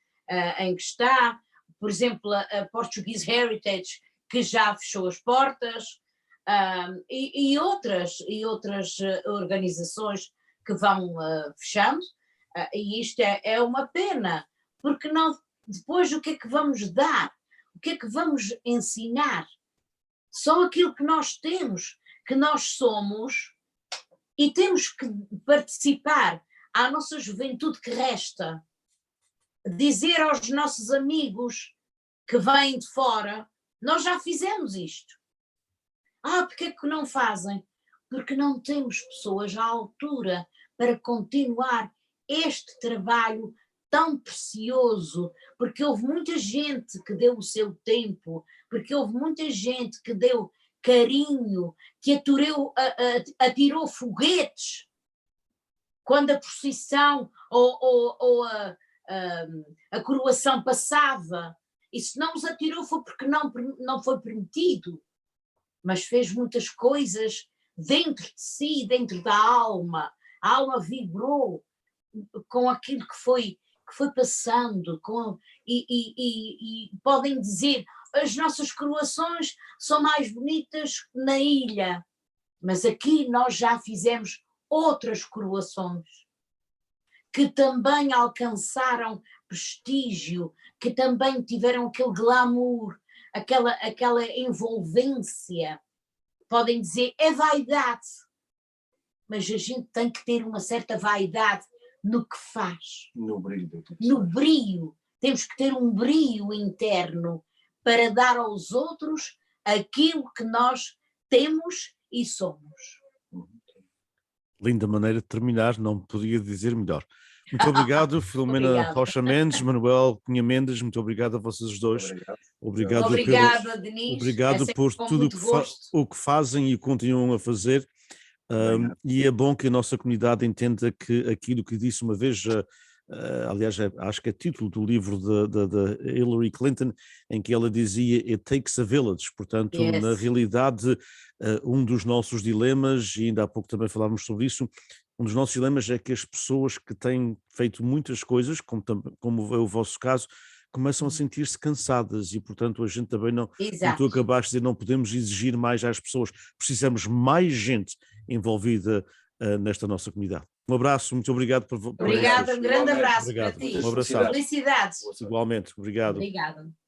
em que está, por exemplo, a Portuguese Heritage, que já fechou as portas, e outras organizações que vão fechando, e isto é uma pena, porque não, depois o que é que vamos dar? O que é que vamos ensinar? Só aquilo que nós temos, que nós somos, e temos que participar à nossa juventude que resta, dizer aos nossos amigos que vêm de fora, nós já fizemos isto. Porque é que não fazem? Porque não temos pessoas à altura para continuar este trabalho tão precioso, porque houve muita gente que deu o seu tempo, porque houve muita gente que deu carinho, que atirou foguetes quando a procissão ou a coroação passava. E se não os atirou foi porque não foi permitido, mas fez muitas coisas dentro de si, dentro da alma. A alma vibrou com aquilo que foi passando, e podem dizer, as nossas coroações são mais bonitas na ilha, mas aqui nós já fizemos outras coroações que também alcançaram prestígio, que também tiveram aquele glamour, aquela envolvência. Podem dizer, é vaidade, mas a gente tem que ter uma certa vaidade no que faz. No brilho. No brilho. Temos que ter um brilho interno para dar aos outros aquilo que nós temos e somos. Linda maneira de terminar, não podia dizer melhor. Muito obrigado, Filomena Rocha Mendes, Manuel Cunha Mendes, muito obrigado a vocês dois. Obrigada, Denise. Obrigado por tudo o que fazem e continuam a fazer. E é bom que a nossa comunidade entenda que aquilo que disse uma vez, aliás, acho que é título do livro da Hillary Clinton, em que ela dizia "It takes a village", portanto, na realidade, um dos nossos dilemas, e ainda há pouco também falávamos sobre isso, um dos nossos dilemas é que as pessoas que têm feito muitas coisas, como é o vosso caso, começam a sentir-se cansadas e, portanto, a gente também não, como tu Exato. acabaste de dizer, não podemos exigir mais às pessoas, precisamos mais gente envolvida nesta nossa comunidade. Um abraço, muito obrigado por Obrigada, vocês. um grande abraço Obrigado. para ti. Um abraço. Felicidades. Igualmente, obrigado. Obrigada.